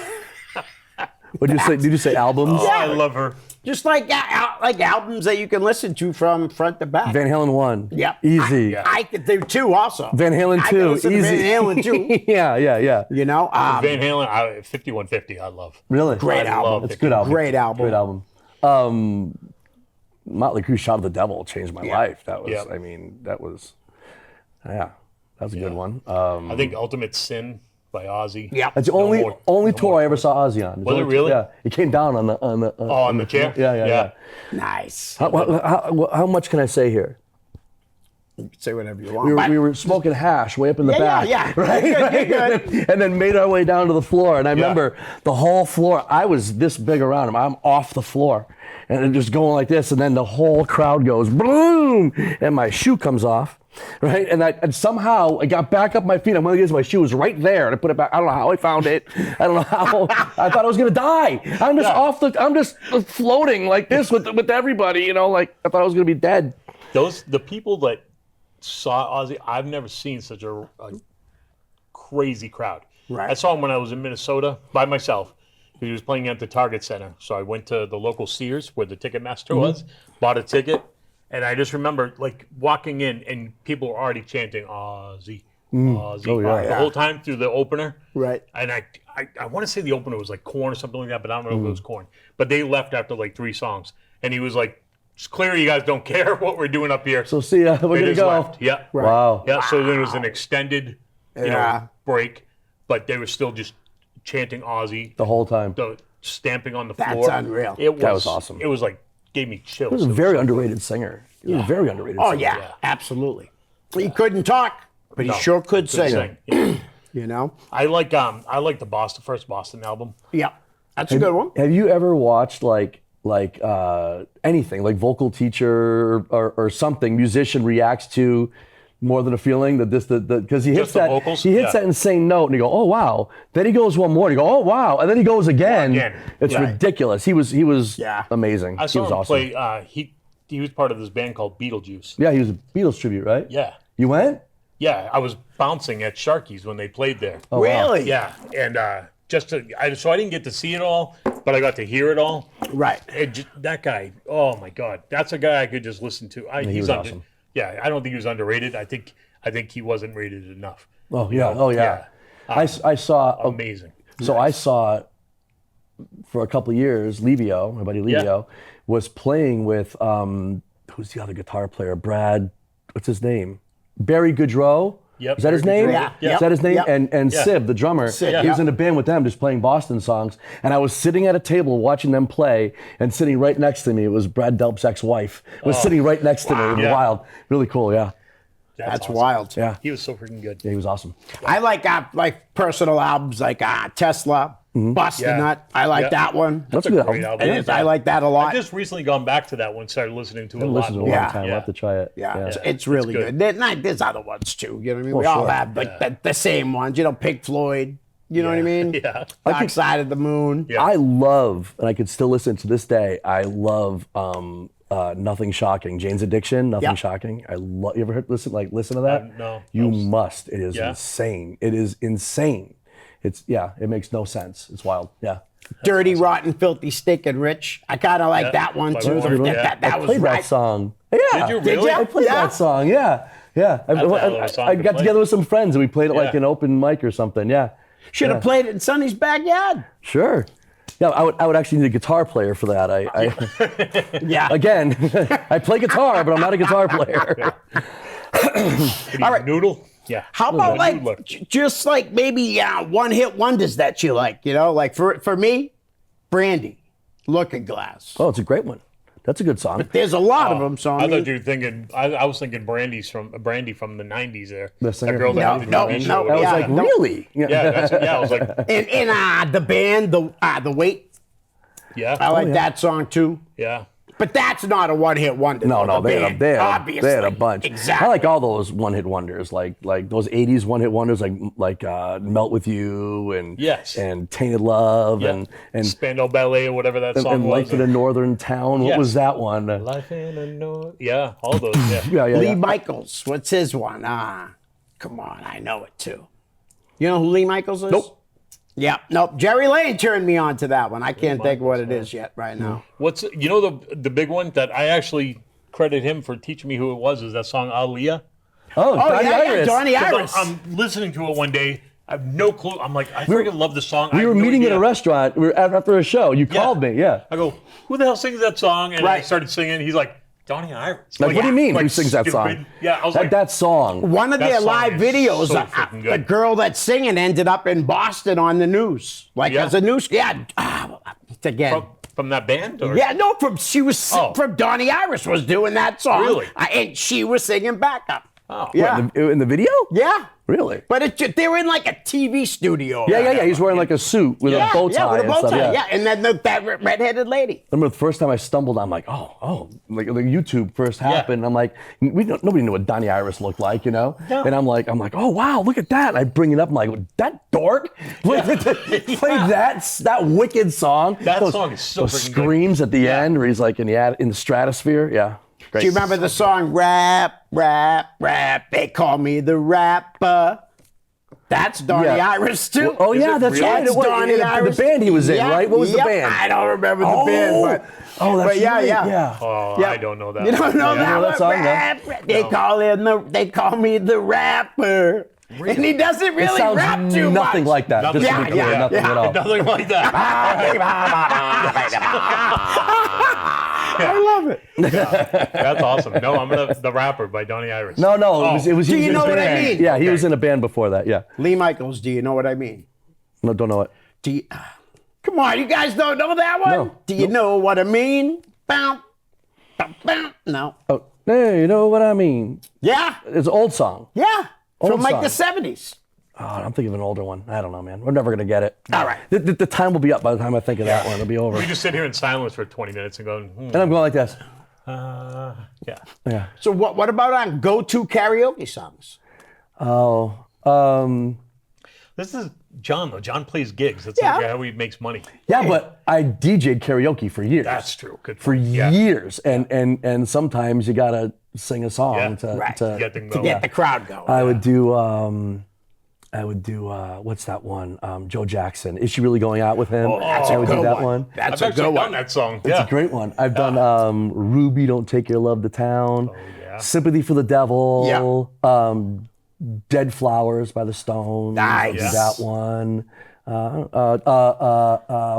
What did you say? Did you say albums? Oh, I love her. Just like albums that you can listen to from front to back. Van Halen 1. Yep. Easy. I could do 2 also. Van Halen 2. I could listen to Easy. Van Halen 2. Yeah. You know? Van Halen, 5150, I love. Really? Great album. love It's a good album. Great album. Great album. Motley Crue, Shout of the Devil changed my life. That was, Yep. I mean, that was a good one. I think Ultimate Sin by Ozzy. Yeah. That's the more- only no tour more I ever saw Ozzy on. Was it really? Yeah. He came down on the on the chair? Yeah. Nice. How much can I say here? You can say whatever you want. We were smoking hash way up in the back. Yeah. Right? You're good. And then made our way down to the floor. And I remember the whole floor, I was this big around him. I'm off the floor. And it just going like this. And then the whole crowd goes, boom. And my shoe comes off. Right? And somehow I got back up my feet. I'm going to get my shoe was right there. And I put it back. I don't know how I found it. I don't know how. I thought I was going to die. I'm just floating like this with everybody, you know, like I thought I was going to be dead. The people that saw Ozzy, I've never seen such a crazy crowd. Right. I saw him when I was in Minnesota by myself. He was playing at the Target Center. So I went to the local Sears where the Ticketmaster was, bought a ticket, and I just remember like walking in and people were already chanting Ozzy, Ozzy, Oh, yeah. the whole time through the opener. Right. And I want to say the opener was like Korn or something like that, but I don't know if it was Korn. But they left after like 3 songs. And he was like, it's clear you guys don't care what we're doing up here. So see ya. We're They going to just go. left. Yeah. Wow. Yeah, so there was an extended Yeah. break, but they were still just chanting Ozzy, The whole time. stamping on the That's floor. unreal. That was awesome. It was like, gave me chills. He was a very underrated singer. He was a very underrated Oh, singer. yeah. Absolutely. He couldn't talk, but he sure could sing. Yeah. You know? I like the first Boston album. Yeah. That's a good one. Have you ever watched like anything like Vocal Teacher or something musician reacts to More Than a Feeling because he hits the that vocals? he hits Yeah. that insane note and you go, oh wow, then he goes one more and you go, oh wow, and then he goes again. It's Right. ridiculous. He was amazing. I He saw was him awesome. play. He was part of this band called Beetlejuice. Yeah, he was a Beatles tribute, right? Yeah. You went? Yeah, I was bouncing at Sharky's when they played there. Oh, wow. Really? Yeah, and so I didn't get to see it all, but I got to hear it all. Right. That guy, oh my God, that's a guy I could just listen to. he was awesome. Yeah, I don't think he was underrated. I think he wasn't rated enough. Oh yeah. Oh yeah. I saw Amazing. So I saw for a couple of years, Livio, my buddy Livio, was playing with who's the other guitar player? Brad, what's his name? Barry Goudreau. Yep, Is that his Barry name? Goudreau. Yeah. Is that his name? Yep. And Yeah. Sib, the drummer, Sid, he was yeah. in a band with them just playing Boston songs. And I was sitting at a table watching them play, and sitting right next to me, it was Brad Delp's ex-wife, was sitting right next to me. It was Yeah. wild. Really cool, yeah. That's awesome. wild. Yeah. He was so freaking good. Yeah, he was awesome. I like personal albums like Tesla, Bust a Yeah. Nut. I like Yeah. that one. That's a a good great album. album. It is. I like that a lot. I've just recently gone back to that one, started listening to it a I lot listened to it a more. long Yeah. time. I'll have to try it. Yeah, it's really It's good. good. There's other ones too. You know what I mean? Well, We all sure. have like the same ones. You know, Pink Floyd. You know what I mean? Yeah. Dark Side of the Moon. Yeah. I love, and I could still listen to this day, I love Nothing Shocking. Jane's Addiction. Nothing Yep. Shocking. You ever listen to that? No. You must. It is Yeah? insane. It is insane. It makes no sense. It's wild. Yeah. Dirty, Rotten, Filthy, Stinking Rich. I kind of like Yeah, that one by too. Warren, That yeah. I was played right. that song. Yeah. Did you really? ya? I played Yeah. that song. Yeah. Yeah. a hell of a song I to got play. together with some friends and we played it like Yeah. an open mic or something. Yeah. Should have played it in Sonny's backyard. Sure. Yeah, I would actually need a guitar player for that. Yeah. Again, I play guitar, but I'm not a guitar player. All right. Noodle? Yeah. How about like Noodler. just like maybe one-hit wonders that you like? You know, like for me, Brandy, Looking Glass. Oh, it's a great one. That's a good song. There's a lot of them, so I thought you were thinking. I was thinking Brandy from the '90s. There, The singer that girl from that the had No, the TV no, show. no, I was yeah, like, no. really? I was like, And the band, the Wait, yeah, I like that song too. yeah. But that's not a one-hit wonder. No, though, no, the they band, had obviously. a bunch. Exactly. I like all those one-hit wonders, like those '80s one-hit wonders, like "Melt with You" and Yes. and "Tainted Love" Yeah. and Spandau Ballet or whatever that song was. "Life in a Northern Town." What Yes. was that one? Life in a North. Yeah, all those. Yeah. Yeah. Lee Michaels. What's his one? Come on, I know it too. You know who Lee Michaels is? Nope. Yeah, nope. Jerry Lane turned me on to that one. I can't think of what it is yet right now. What's the big one that I actually credit him for teaching me who it was is that song Aaliyah. Oh, Oh, Donnie yeah, Iris. Donnie 'Cause Iris. I'm listening to it one day. I have no clue. I'm like, I freaking love this song. We were meeting at a restaurant. We were after a show. You Yeah. called me. Yeah. I go, who the hell sings that song? And I Right. started singing. He's like, Donnie Iris. Like, what do you mean? Like Who sings that stupid. song? Yeah, I was like, That song. One of That their song live is videos, so freaking good. the girl that's singing ended up in Boston on the news. Like Yeah. as a news, again. from that band? Or? Yeah, no, from Donnie Iris was doing that song. Really? And she was singing backup. Oh. Yeah. In the video? Yeah. Really? But they were in like a TV studio. Yeah. He's wearing like a suit with a bow tie Yeah, with a and bow stuff. tie. Yeah, and then that redheaded lady. I remember the first time I stumbled, I'm like, like YouTube first happened. I'm like, nobody knew what Donnie Iris looked like, you know? No. And I'm like, oh wow, look at that. And I bring it up, I'm like, that dork played that wicked song. That those, song is so those freaking good. screams at the end where he's like in the stratosphere. Yeah. Great. Do you remember the song Rap, Rap, Rap? They call me the rapper. That's Donnie Yeah. Iris too. Oh yeah, that's right. That's It was- Donnie the Iris. band he was in, Yeah, right? What was the yep. band? I don't remember the band, but that's but yeah, right. yeah. Oh, Yeah. I don't know that. You don't know Yeah. that, know that one? song, no? Rap, rap. They call me the rapper. And he doesn't It really sounds rap too nothing much. like that. Nothing. Just to Yeah, be clear, yeah, nothing yeah. at all. Nothing like that. I love it. That's awesome. No, I'm the rapper by Donnie Iris. No, Oh. it was. Do he was you in know a what I band. mean? Yeah, he Okay. was in a band before that. Yeah. Lee Michaels, do you know what I mean? No, don't know it. Do you, come on, you guys don't know that one? No. Do you know what I mean? Bow, bow, bow. No. Oh, hey, you know what I mean? Yeah, It's an old song. yeah. Old From like song. the 70s. Oh, I'm thinking of an older one. I don't know, man. We're never gonna get it. All right. The time will be up by the time I think of that one. It'll be over. We just sit here in silence for 20 minutes and go, And I'm going like this. yeah. Yeah. So what about on go-to karaoke songs? Oh. This is John, though. John plays gigs. That's Yeah. like how he makes money. Yeah, but I DJ'd karaoke for years. That's true. Good For point. Yeah. years, and sometimes you gotta sing a song Yeah. to Right. to Get them To going. get the crowd going. I would do what's that one? Joe Jackson. Is she really going out with him? That's I a would good do that one. one. That's I've a actually good done one. that song. It's Yeah. a great one. I've done Ruby, Don't Take Your Love to Town. yeah. Sympathy for the Devil. Dead Flowers by the Stones. Nice. I'll do Yes. that one.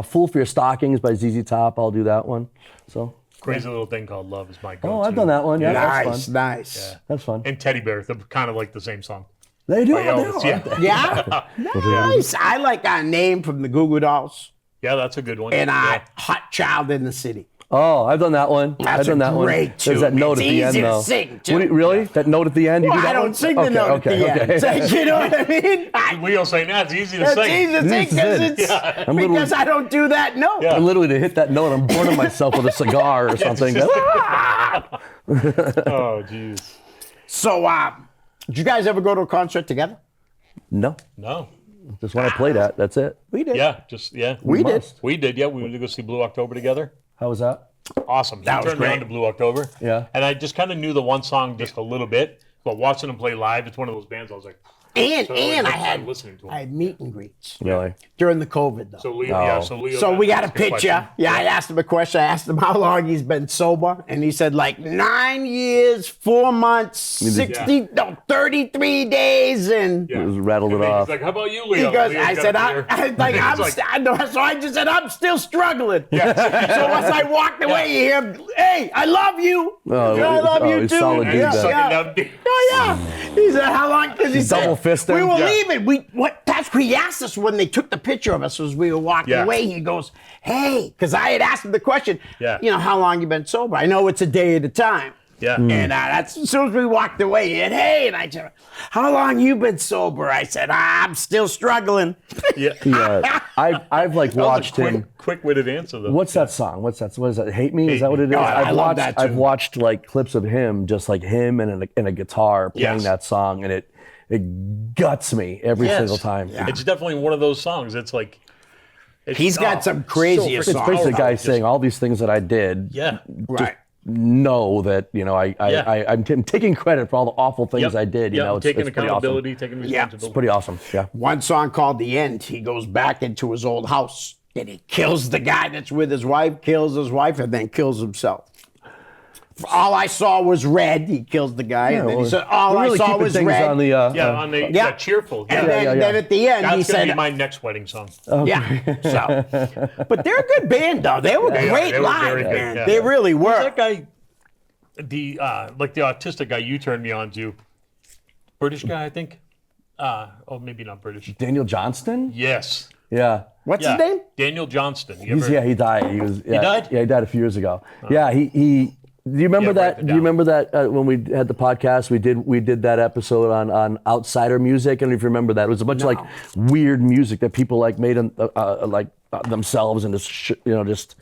Fool for Your Stockings by ZZ Top. I'll do that one. So. Crazy Little Thing Called Love is my go-to. Oh, I've done that one. Yeah, that's Nice, fun. nice. That's fun. And Teddy Bear, they're kind of like the same song. They do. By They Elvis, do. yeah. Yeah? Nice. I like a name from the Goo Goo Dolls Yeah, that's a good one. and yeah. Hot Child in the City. Oh, I've done that one. That's I've done that one. great There's that tune. note It's at the end, easy to though. sing, too. What do you- really? That note at the end? You Well, do that I don't one? sing the note at the end. Okay. So, you know what I mean? Leo saying that's easy to That's sing. easy to sing This is because it. it's I'm literally- because I don't do that note. Yeah. And literally to hit that note, I'm burning myself with a cigar or something. Oh, jeez. So, did you guys ever go to a concert together? No, No. just when I played at. That's it. We did. Yeah, We did. We did, yeah. We went to go see Blue October together. How was that? awesome. He That was turned me on great. to Blue October. Yeah. And I just kind of knew the one song just a little bit, but watching them play live, it's one of those bands I was like, And so and I started had listening to 'em. I had meet and greets Really? during the COVID though. so Leo, So we got a that's good picture. question. Yeah, I asked him a question. I asked him how long he's been sober, and he said like 9 years, 4 months, 33 days, and Yeah. It was rattled And it then off. He's like, how about you, he Leo? goes. Leo's I got said, a I, beer. I like He's I'm. like, I know, so I just said I'm still struggling. So once I walked away, you hear, "Hey, I love you. Oh, I love you he's too." solid dude, yeah, then. sucking yeah. down dick. Oh yeah. He said, "How long?" Because he said Double fisting? we were Yeah. leaving. That's what he asked us when they took the picture of us as we were walking Yeah. away. He goes, "Hey," because I had asked him the question. Yeah. You know, how long you been sober? I know it's a day at a time. Yeah. And that's as soon as we walked away, he said, "Hey," and I said, "How long you been sober?" I said, "I'm still struggling." Yeah. Yeah. I've like That was watched a quick, him. quick-witted answer, though. What's that song? What is that? Hate Me? Is that what it is? Me. Oh, I love watched, that too. I've watched like clips of him, just like him and a guitar playing Yes. that song, and it guts me every Yes. single time. Yeah. It's definitely one of those songs. It's like He's got some crazy It's songs. basically a guy Just- saying all these things that I did. Yeah. Right. Know that I'm taking credit for all the awful things I did. You Yeah, know, taking it's pretty awesome. accountability, taking responsibility. It's pretty awesome. Yeah. One song called "The End." He goes back into his old house and he kills the guy that's with his wife, kills his wife, and then kills himself. All I saw was red. He kills the guy, and then he said, "All We're I really saw keeping was things red." on the on the Yeah. cheerful. and Yeah. then at the end, he That's gonna said, be my next wedding song. "Yeah." So, but they're a good band, though. They were They are. great They were live, very good, man. yeah. They really were. That guy, the like the autistic guy you turned me on to, British guy, I think. Oh, maybe not British. Daniel Johnston? Yes. Yeah. What's Yeah. his name? Daniel Johnston. You ever- He died. He was. Yeah, died? Yeah, he died a few years ago. Yeah, he. Do you remember Yeah, write that? that Do you down. remember that when we had the podcast? We did that episode on outsider music. I don't know if you remember that. It was a bunch of like weird music that people like made themselves and just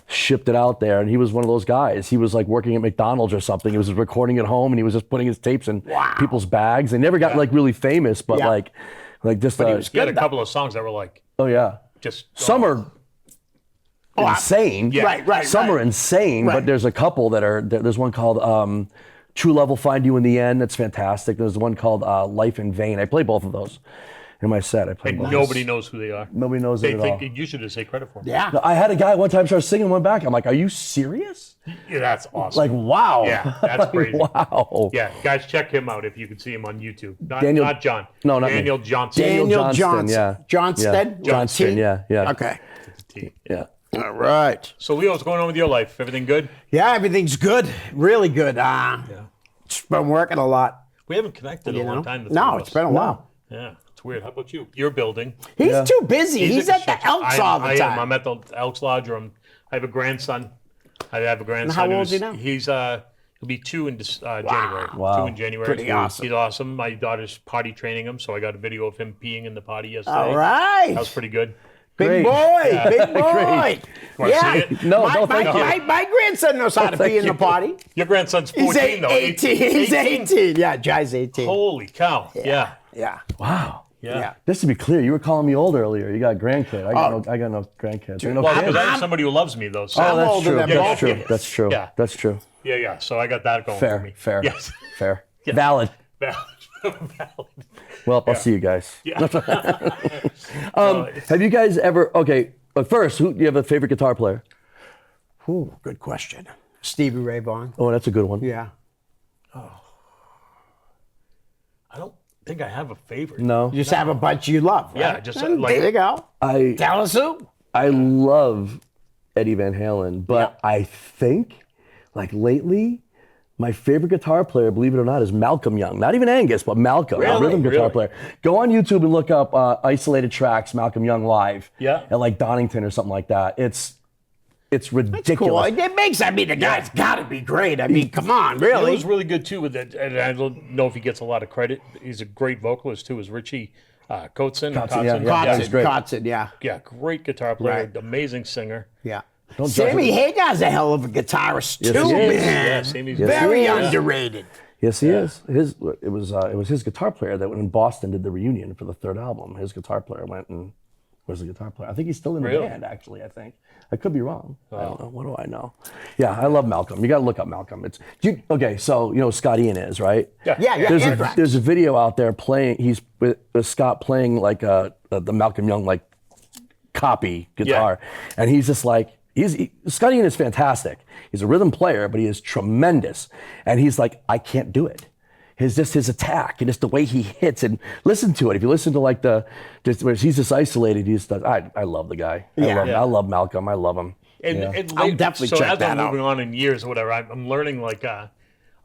shipped it out there. And he was one of those guys. He was like working at McDonald's or something. He was recording at home and he was just putting his tapes in people's bags. They never got like really famous, but Yeah. like just. But he was He had a good, though. couple of songs that were like Oh yeah. just Some are insane. Yeah. Right. Some are insane, Right. but there's a couple that are. There's one called "True Love Will Find You in the End." That's fantastic. There's one called "Life in Vain." I play both of those in my set. I play and both. nobody knows who they are. Nobody knows They it at think all. you should just take credit for them. Yeah. I had a guy one time start singing one back. I'm like, "Are you serious?" Yeah, that's awesome. Like, wow. Yeah, that's Like, crazy. Wow. Yeah, guys, check him out if you can see him on YouTube. Not John. No, not me. Daniel Johnson. Daniel Johnston, yeah. Johnston? Johnston, yeah. Okay. Yeah. All right. So, Leo, what's going on with your life? Everything good? Yeah, everything's good. Really good. Just been working a lot. We haven't connected in You a know? long time. the three No, of it's us. been a while. Yeah, it's weird. How about you? You're building. He's too busy. He's at the construction- Elks all the I time. am. I'm at the Elks Lodge. Or I have a grandson. I have a grandson. how old who's- is he now? He's he'll be 2 in January. Wow. 2 in January. Pretty awesome. He's awesome. My daughter's potty training him, so I got a video of him peeing in the potty yesterday. All right. That was pretty good. Big Great. boy. Big boy. Wanna see it? No, my, no, thank my, you. my grandson knows how to thank pee in you. the potty. Your grandson's 14, He's though. 18. He's 18. Yeah, Jai's 18. Holy cow. Yeah. Yeah. Wow. Yeah. Just to be clear, you were calling me old earlier. You got a grandkid. I got no grandkids. I got no Well, kids. because I have somebody who loves me, though. So. Oh, that's older true. than That's both true. of us. That's true. Yeah. That's true. Yeah. So I got that going for me. Fair. Yes. Fair. Valid. Valid. Well, I'll see you guys. Yeah. Have you guys ever? Okay, but first, who do you have a favorite guitar player? Ooh, good question. Stevie Ray Vaughan. Oh, that's a good one. Yeah. I don't think I have a favorite. No, You just have a bunch you love. Right? Yeah, just, And like- there you go. I Tell us who. love Eddie Van Halen, but Yeah. I think like lately. My favorite guitar player, believe it or not, is Malcolm Young. Not even Angus, but Malcolm, a Really? rhythm guitar Really? player. Go on YouTube and look up isolated tracks, Malcolm Young live. Yeah. At like Donington or something like that. It's Cool. ridiculous. It makes, I mean, the guy's got to be great. I mean, come on, He really. was really good too with it, and I don't know if he gets a lot of credit. He's a great vocalist too. Is Richie Kotzen? He's great. Kotzen, yeah. Yeah, great guitar player, Right. amazing singer. Yeah. Don't judge Sammy him. Hagar's a hell of a guitarist, Yes, too, he is. man. Yeah, Sammy's Yes, Very he is. underrated. Yes, he is. It was his guitar player that when in Boston did the reunion for the third album. His guitar player went and was the guitar player. I think he's still in the Really? band. Actually, I think I could be wrong. I don't know. What do I know? Yeah, I love Malcolm. You got to look up Malcolm. Okay, so you know who Scott Ian is, right? Yeah. There's a video out there playing. He's with Scott playing like the Malcolm Young like copy guitar, and he's just like Scott Ian is fantastic. He's a rhythm player, but he is tremendous. And he's like, I can't do it. His attack and just the way he hits, and listen to it. If you listen to like where he's just isolated, I love the guy. I love Malcolm. I love him. And I'll definitely so check as that I'm moving out. on in years or whatever, I'm learning like a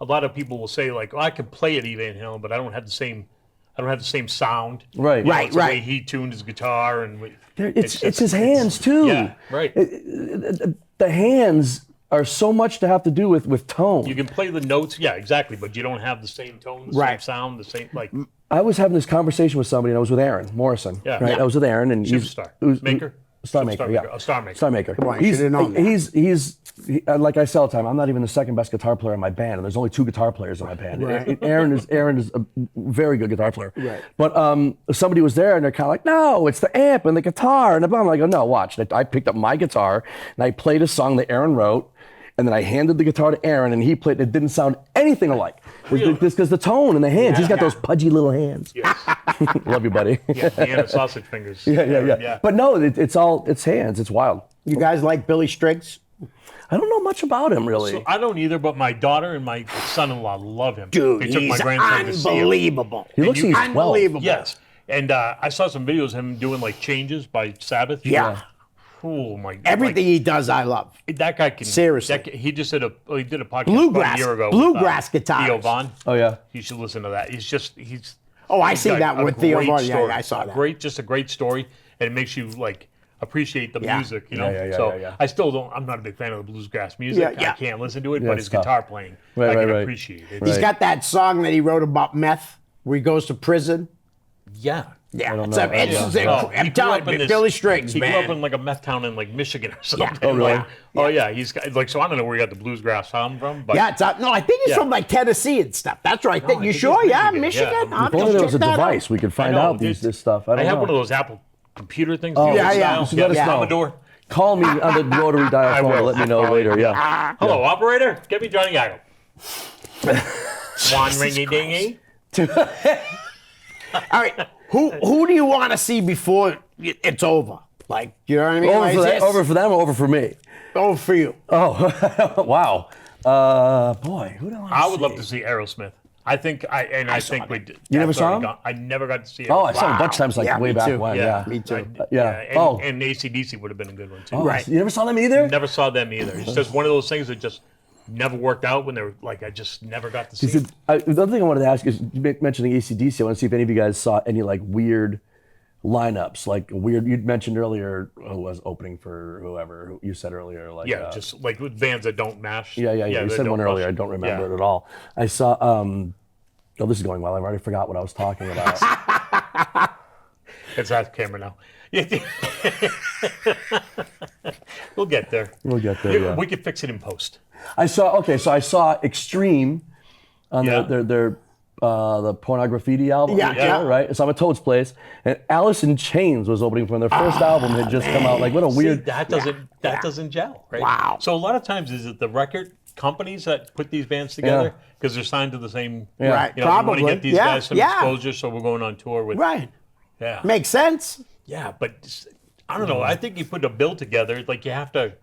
lot of people will say like, oh, I can play it Van Halen, but I don't have the same sound. Right. You know, it's the way he tuned his guitar and it's his hands too. Yeah, right. The hands are so much to have to do with tone. You can play the notes, yeah, exactly, but you don't have the same tone, the same sound, the same like. I was having this conversation with somebody, and I was with Aaron Morrison. Yeah. Right. Yeah. I was with Aaron, and Superstar. Maker? Star Maker, yeah. A Star Maker. Star Maker. Come on, you should've known that. He's like I say all the time, I'm not even the second best guitar player in my band, and there's only 2 guitar players in my band. Right. Aaron is a very good guitar player. Right. But somebody was there, and they're kind of like, no, it's the amp and the guitar. And I'm like, oh, no, watch. I picked up my guitar, and I played a song that Aaron wrote, and then I handed the guitar to Aaron, and he played it. It didn't sound anything alike. Really? Just because the tone and the hands. He's got those pudgy little hands. Yes. Love you, buddy. Yeah, sausage fingers. Yeah. But no, it's hands. It's wild. You guys like Billy Striggs? I don't know much about him, really. So I don't either, but my daughter and my son-in-law love him. Dude, they took my he's grandson to see him. unbelievable. He looks like he's 12. Unbelievable. Yes, and I saw some videos of him doing like changes by Sabbath. Yeah. Oh my God. Everything he does, I love. That guy can Seriously. He just did a podcast Bluegrass. about a year ago. Bluegrass with, guitars. Theo Vaughn. Oh, yeah. You should listen to that. He's. Oh, I he's see got that a with Theo great Vaughn. Yeah, story. I saw that. Just a great story, and it makes you like appreciate the Yeah. music. You know. Yeah. So I still don't. I'm not a big fan of the bluegrass music. Yeah. I can't listen to it, Yeah, but it's his tough. guitar playing, Right, I can right. appreciate it. He's got that song that he wrote about meth, where he goes to prison. Yeah. Yeah, don't it's know. I'm He telling grew up you, in Billy Striggs, He grew man. up in like a meth town in like Michigan or something. Oh, really? Like, oh yeah, he's got, like, so I don't know where he got the bluegrass sound from, but Yeah, it's no, I think he's Yeah. from like Tennessee and stuff. That's right. I You think sure? it's Yeah, Michigan. Michigan. Yeah. I'll If only just there was a check that out. device, we could find know, out dude. this stuff. I don't have know. one of those Apple computer things. Oh, the old yeah. style. You should let us know. Commodore. Call me on the rotary dial phone and let me know later. Yeah. Hello, operator. Get me Johnny Gaggle. One ringy dingy. All right, who do you want to see before it's over? Like, you know what I mean? Like, Over for them or over for me? over for you. Oh, wow. Boy, who do I want to see? I would love to see Aerosmith. I think we did. You never that's saw already him? gone. I never got to see it. Oh, I saw him a bunch of times, like Yeah, way me back too. when. Yeah. Yeah. Me too. Yeah. And, Oh. and AC/DC would have been a good one too. Oh, Right. You never saw them either? Never saw them either. It's just one of those things that just never worked out when they were like, I just never got to see it. The other thing I wanted to ask is, you mentioning AC/DC, I want to see if any of you guys saw any like weird lineups, like weird. You mentioned earlier who was opening for whoever who you said earlier, like Yeah, just like with bands that don't mash. yeah. You that said don't one earlier. mash. I don't remember Yeah. it at all. I saw. Oh, this is going well. I already forgot what I was talking about. It's that camera now. We'll get there. We'll get there. Yeah. We could fix it in post. I saw Extreme on Yeah. their the Pornography album. Yeah. Right. So I'm at Toad's Place, and Alice in Chains was opening for them. Their first album had just come out. Like, what a weird. See, that doesn't gel, right? Wow. So a lot of times is it the record companies that put these bands together because they're signed to the same. Right, You know, we want probably. to get these Yeah, guys some yeah. exposure, so we're going on tour with. Right. Yeah. Makes sense. Yeah, but I don't know. I think you put a bill together, like you have to.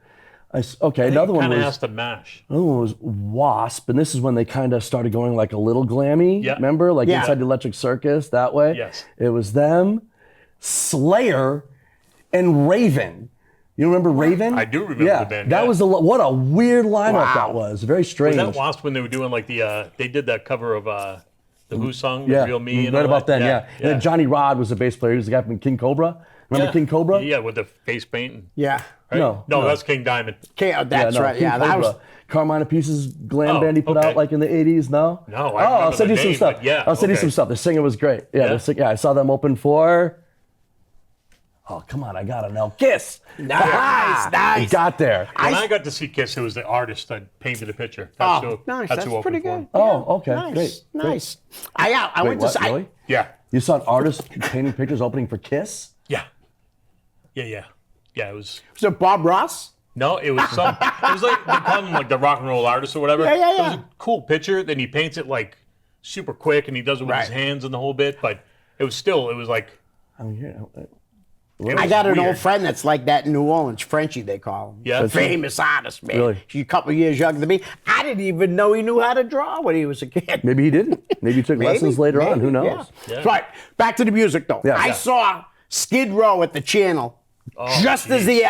Another one Kind of was has to mash. Another one was Wasp, and this is when they kind of started going like a little glammy. Yeah. Remember, like Yeah. inside the Electric Circus that way. Yes. It was them, Slayer, and Raven. You remember Raven? I do remember yeah, the band, That yeah. was what a weird lineup Wow. that was. Very strange. Was that Wasp when they were doing like the? They did that cover of the Who song, yeah, The Real Me, and right all about that? then. Yeah. And then Johnny Rod was the bass player. He was the guy from King Cobra. Remember Yeah. King Cobra? Yeah, with the face paint. And, Yeah. right? No, no, no. that's King Diamond. Okay, that's no, right. King Yeah, that Cobra. was. Carmine Apiece's glam Oh, band he put okay. out like in the 80s, no? No, I I'll remember send the you some name, stuff. but yeah, I'll send you okay. some stuff. The singer was great. Yeah, Yeah? I saw them open for. Oh, come on, I gotta know. Kiss. Nice, I nice. got there. When I got to see Kiss, it was the artist that painted the picture. That's Oh, nice. That's That's who pretty opened good. for him. Oh, okay, Nice, great. nice. I Wait, went what, to. really? Yeah, You saw an artist painting pictures opening for Kiss? yeah, yeah, yeah. Yeah, it was. Was it Bob Ross? No, it was some. It was like they call him like the rock and roll artist or whatever. Yeah. It was a cool picture. Then he paints it like super quick, and he does it with his hands and the whole bit. But it was like. I got an weird. old friend that's like that in New Orleans, Frenchie they call him. Yeah? Famous artist, man. Really? He's a couple of years younger than me. I didn't even know he knew how to draw when he was a kid. Maybe he didn't. Maybe he took lessons later on. Who knows? Yeah. Right. Back to the music, though. Yeah. I Yeah. saw Skid Row at the Channel just as the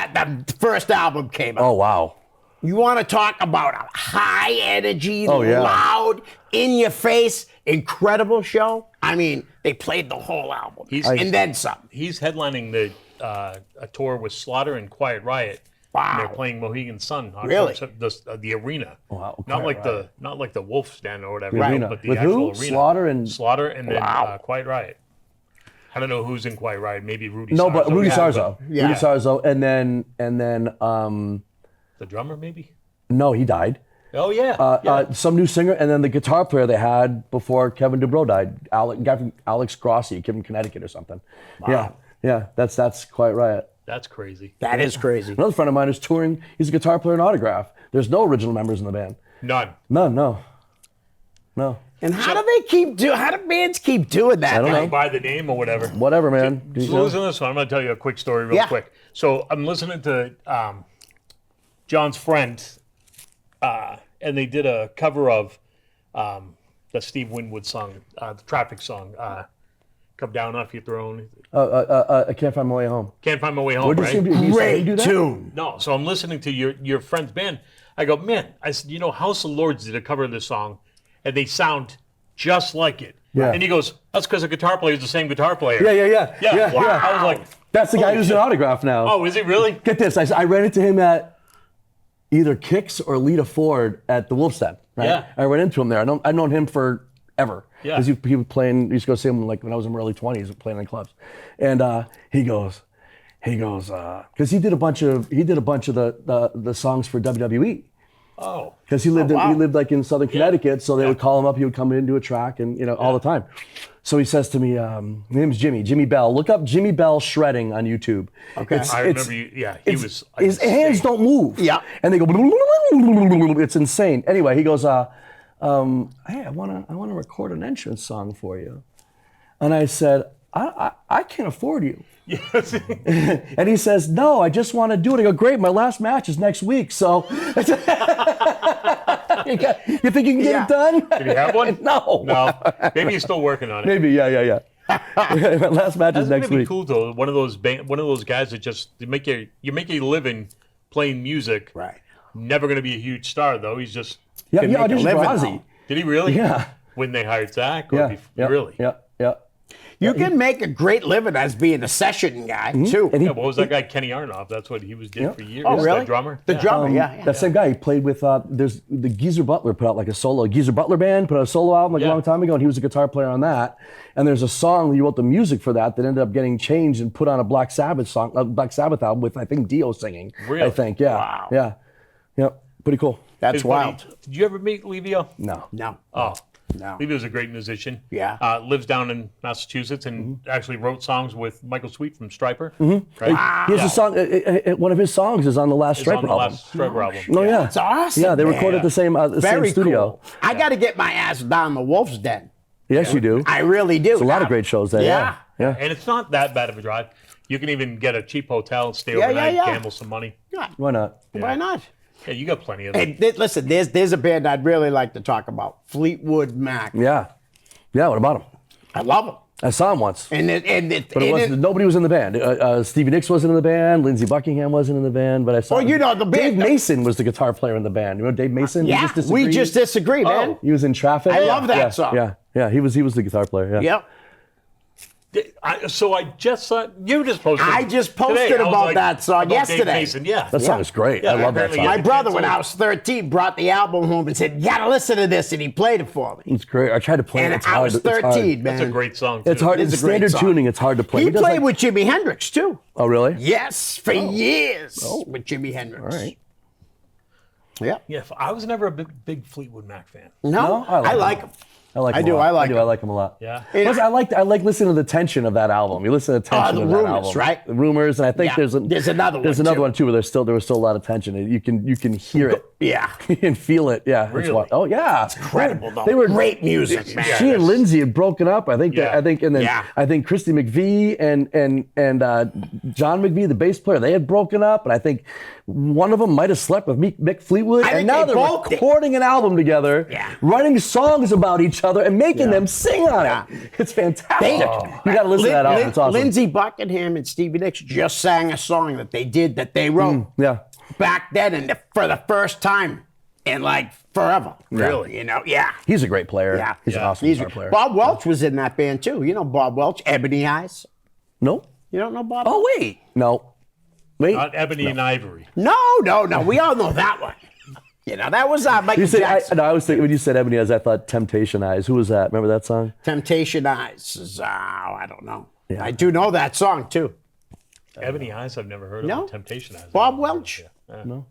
first album came out. Oh, wow. You want to talk about a high energy, Oh, yeah. loud, in your face, incredible show? I mean, they played the whole album and then some. He's headlining a tour with Slaughter and Quiet Riot. Wow. And they're playing Mohegan Sun. On Really? The arena. Wow, Not Quiet like not like the Wolf's Den or whatever. Right. But the With actual who? arena. Slaughter and then Quiet Riot. I don't know who's in Quiet Riot. Maybe Rudy. No, Sarzo. but Rudy Sarzo. Yeah. Rudy Sarzo, and then the drummer maybe. no, he died. Oh yeah. Some new singer, and then the guitar player they had before Kevin Dubrow died, guy from Alex Grossi, kid from Connecticut or something. Wow. Yeah, that's Quiet Riot. That's crazy. That is crazy. Another friend of mine is touring. He's a guitar player and Autograph. There's no original members in the band. None. None, no. And how do bands keep doing that? I don't know. By the name or whatever. Whatever, man. So listen to this one. I'm going to tell you a quick story real quick. So I'm listening to John's friend, and they did a cover of the Steve Winwood song, the Traffic song, "Come Down Off Your Throne." I can't find my way home. Can't find my way home. Where'd you Right? see him do- he Great do that? tune. No, so I'm listening to your friend's band. I go, man. I said, House of Lords did a cover of this song, and they sound just like it. Yeah. And he goes, that's because the guitar player is the same guitar player. Yeah. Wow. I was like, That's the guy holy who's shit. an Autograph now. Oh, is he really? Get this. I ran into him at either Kicks or Lita Ford at the Wolf's Den. Right? Yeah. I ran into him there. I've known him forever. Yeah. Because he was playing, used to go see him like when I was in my early 20s, playing in clubs. And he goes, because he did a bunch of the songs for WWE. Oh. Because he lived like in Southern Connecticut, so they would call him up. He would come in and do a track, and all the time. So he says to me, his name's Jimmy Bell. Look up Jimmy Bell shredding on YouTube. Okay. I remember you. Yeah, he was. His hands don't move. Yeah. And they go. It's insane. Anyway, he goes, hey, I wanna record an entrance song for you, and I said, I can't afford you. Yes. And he says, no, I just want to do it. I go, great, my last match is next week, so. You think you can get it done? Did he have one? No. No. Maybe he's still working on it. Maybe, yeah. My last match is That's next gonna be week. cool though. One of those guys that just you make a living playing music. Right. Never gonna be a huge star though. He's just. Yeah, Can he make a auditioned for living, Ozzy. Did he really? Yeah. When they hired Zach? Or Yeah. Really? Yeah. You can make a great living as being a session guy, too. And Yeah, what was that guy Kenny Arnoff? That's what he did for years. Oh, really? The drummer. The drummer, yeah. That same guy, he played with, there's the Geezer Butler put out like a solo, Geezer Butler band put out a solo album like a long time ago, and he was a guitar player on that. And there's a song, he wrote the music for that ended up getting changed and put on a Black Sabbath album with, I think, Dio singing. Really? I think, yeah. Wow. Yeah, pretty cool. That's His buddy- wild. Did you ever meet Levio? No. No. Oh. No. Levio's a great musician. Yeah. Lives down in Massachusetts and actually wrote songs with Michael Sweet from Stryper. Right? He has a song, one of his songs is on the last It's Striper on the album. last Stryper album. Oh, yeah. That's awesome. Yeah, they man. recorded the same Very studio. cool. I got to get my ass down the Wolf's Den. Yes, you do. I really do. There's a lot of great shows there. Yeah. Yeah. And it's not that bad of a drive. You can even get a cheap hotel, stay Yeah, overnight, yeah. gamble some money. Why not? Why not? Yeah, you got plenty of them. Hey, listen, there's a band I'd really like to talk about. Fleetwood Mac. Yeah. Yeah, what about him? I love them. I saw him once. But But nobody was in the band. Stevie Nicks wasn't in the band. Lindsey Buckingham wasn't in the band. But I saw. Well, you know, the band- Dave Mason was the guitar player in the band. You know Dave Mason? Yeah, we just disagree, man. He was in Traffic. I love that song. Yeah. He was the guitar player. Yeah. Yep. So I just saw you just posted. I just posted today. I was about like, that song about Dave yesterday. Mason, yeah. That song is great. Yeah, I love that apparently song. yeah. My brother, when canceled. I was 13, brought the album home and said, "You gotta listen to this," and he played it for me. It's great. I tried to play it. And It's I hard. was It's hard. 13, man. That's a great song. Too. It's hard. It's It's a great standard song. tuning. It's hard to play. He does played like- with Jimi Hendrix too. Oh, really? Yes, for years with Jimi Hendrix. All right. Yeah. Yeah, I was never a big Fleetwood Mac fan. No, No, I I like like him. I like him I do. a lot. I like I him. like him a lot. Yeah. Plus, I like listening to the tension of that album. You listen to the tension the of that Rumors, album, right? The Rumors, and I think Yeah. there's another another one, one too. Where there was still a lot of tension. You can hear it. Yeah. You can feel it. Yeah. Really? Oh yeah. It's incredible, though. They were great music, man. She and Lindsay had broken up. I think. Yeah. And then Yeah. I think Christy McVie and John McVie, the bass player, they had broken up, and I think one of them might have slept with Mick Fleetwood. I And think now they they're both did. recording an album together, Yeah. writing songs about each other, and making them sing on it. It's fantastic. You got to listen to that album. It's awesome. Lindsey Buckingham and Stevie Nicks just sang a song that they wrote Yeah. back then and for the first time in like forever. Really? You know, yeah. He's a great player. Yeah. He's an awesome guitar player. Bob Welch was in that band too. You know Bob Welch, Ebony Eyes. No. You don't know Bob? Oh wait. No. Wait. Not Ebony and Ivory. No. We all know that one. You know, that was Michael You said, Jackson. I was thinking when you said Ebony Eyes, I thought Temptation Eyes. Who was that? Remember that song? Temptation Eyes is, I don't know. Yeah. I do know that song too. Ebony Eyes, I've never heard of. No? Temptation Eyes. Bob Welch. No.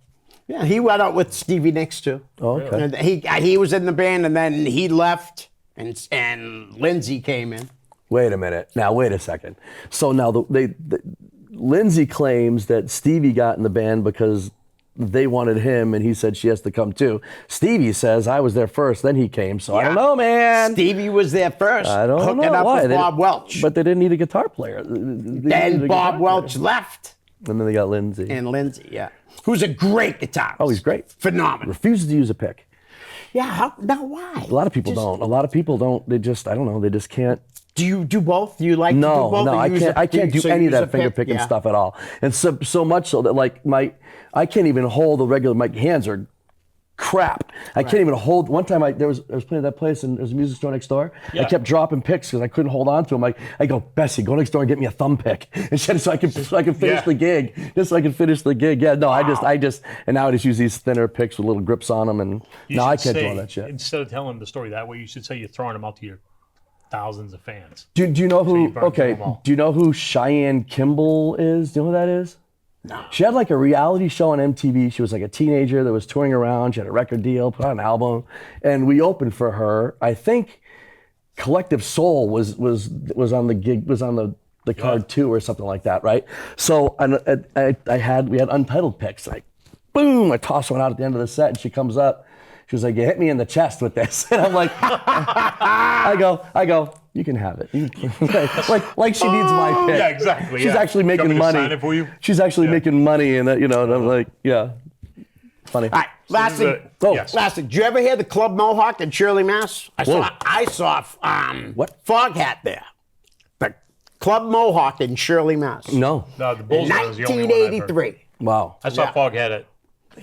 Yeah, he went out with Stevie Nicks too. Oh, okay. And he was in the band and then he left and Lindsay came in. Wait a minute. Now, wait a second. So now Lindsay claims that Stevie got in the band because they wanted him and he said she has to come too. Stevie says, I was there first, then he came. So I don't know, man. Stevie was there first. I don't hooking know up why. with Bob Welch. But they didn't need a guitar player. Then Bob Welch left. And then they got Lindsay. And Lindsay, yeah. Who's a great guitarist. Oh, he's great. Phenomenal. Refuses to use a pick. Yeah, now why? A lot of people don't. A lot of people don't. They just, I don't know, they just can't. Do you do both? Do you like to do both? No, or I use can't. a- I can't do so you any of use that a finger pick? picking Yeah. stuff at all. And so much so that like I can't even hold the regular. My hands are crap. I can't even hold. One time I was playing at that place and there's a music store next door. I kept dropping picks because I couldn't hold on to them. I go, Bessie, go next door and get me a thumb pick, and so I can finish the gig. Just so I can finish the gig. Yeah, no, I just and now I just use these thinner picks with little grips on them, and You no, I should can't do say, all that shit. Instead of telling the story that way, you should say you're throwing them out to your thousands of fans. Do you know you who? burn Okay, them all. do you know who Cheyenne Kimball is? Do you know who that is? No. She had like a reality show on MTV. She was like a teenager that was touring around. She had a record deal, put out an album, and we opened for her. I think Collective Soul was on the gig, was on the card too, or something like that, right? So we had Untitled picks. Like, boom! I toss one out at the end of the set, and she comes up. She was like, "You hit me in the chest with this," and I'm like, I go, you can have it. like she needs my pick. Yeah, exactly. She's yeah. actually Do you want making me to money. sign it for you? She's actually making money, and and I'm like, yeah, funny. All right, last thing. Yes. Last thing. Did you ever hear the Club Mohawk in Shirley, Mass? I saw What? Foghat there. The Club Mohawk in Shirley, Mass. No, No, the Bullseye was the only one I've heard. 1983. wow. I saw Foghat at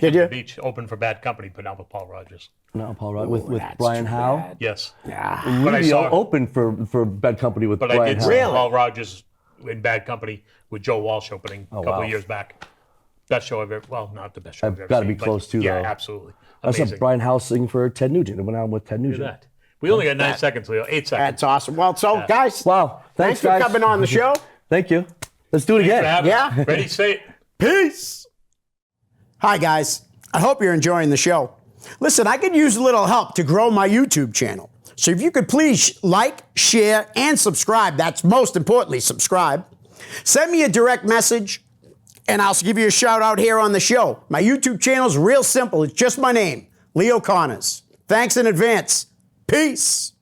Did you? the beach, open for Bad Company, but not with Paul Rogers. No, Paul Rudd with That's Brian too Howe. bad. Yes. Yeah. But I Really saw, open for Bad Company with but I Brian did Howe. see Really? Paul Rogers in Bad Company with Joe Walsh opening a couple wow. of years back. Best show I've ever. Well, not the best show I've ever gotta seen, be but close too, Yeah, though. absolutely. I saw Amazing. Brian Howe sing for Ted Nugent. It went on with Ted Look Nugent. at that. We only got 9 seconds, Leo. 8 seconds. That's awesome. Well, so guys, Wow. thanks for guys. coming on the show. Thank you. Let's do it Thanks again. for having Yeah. us. Ready, say it. Peace. Hi, guys. I hope you're enjoying the show. Listen, I could use a little help to grow my YouTube channel. So if you could please like, share, and subscribe, that's most importantly, subscribe. Send me a direct message, and I'll give you a shout out here on the show. My YouTube channel is real simple. It's just my name, Leo Connors. Thanks in advance. Peace.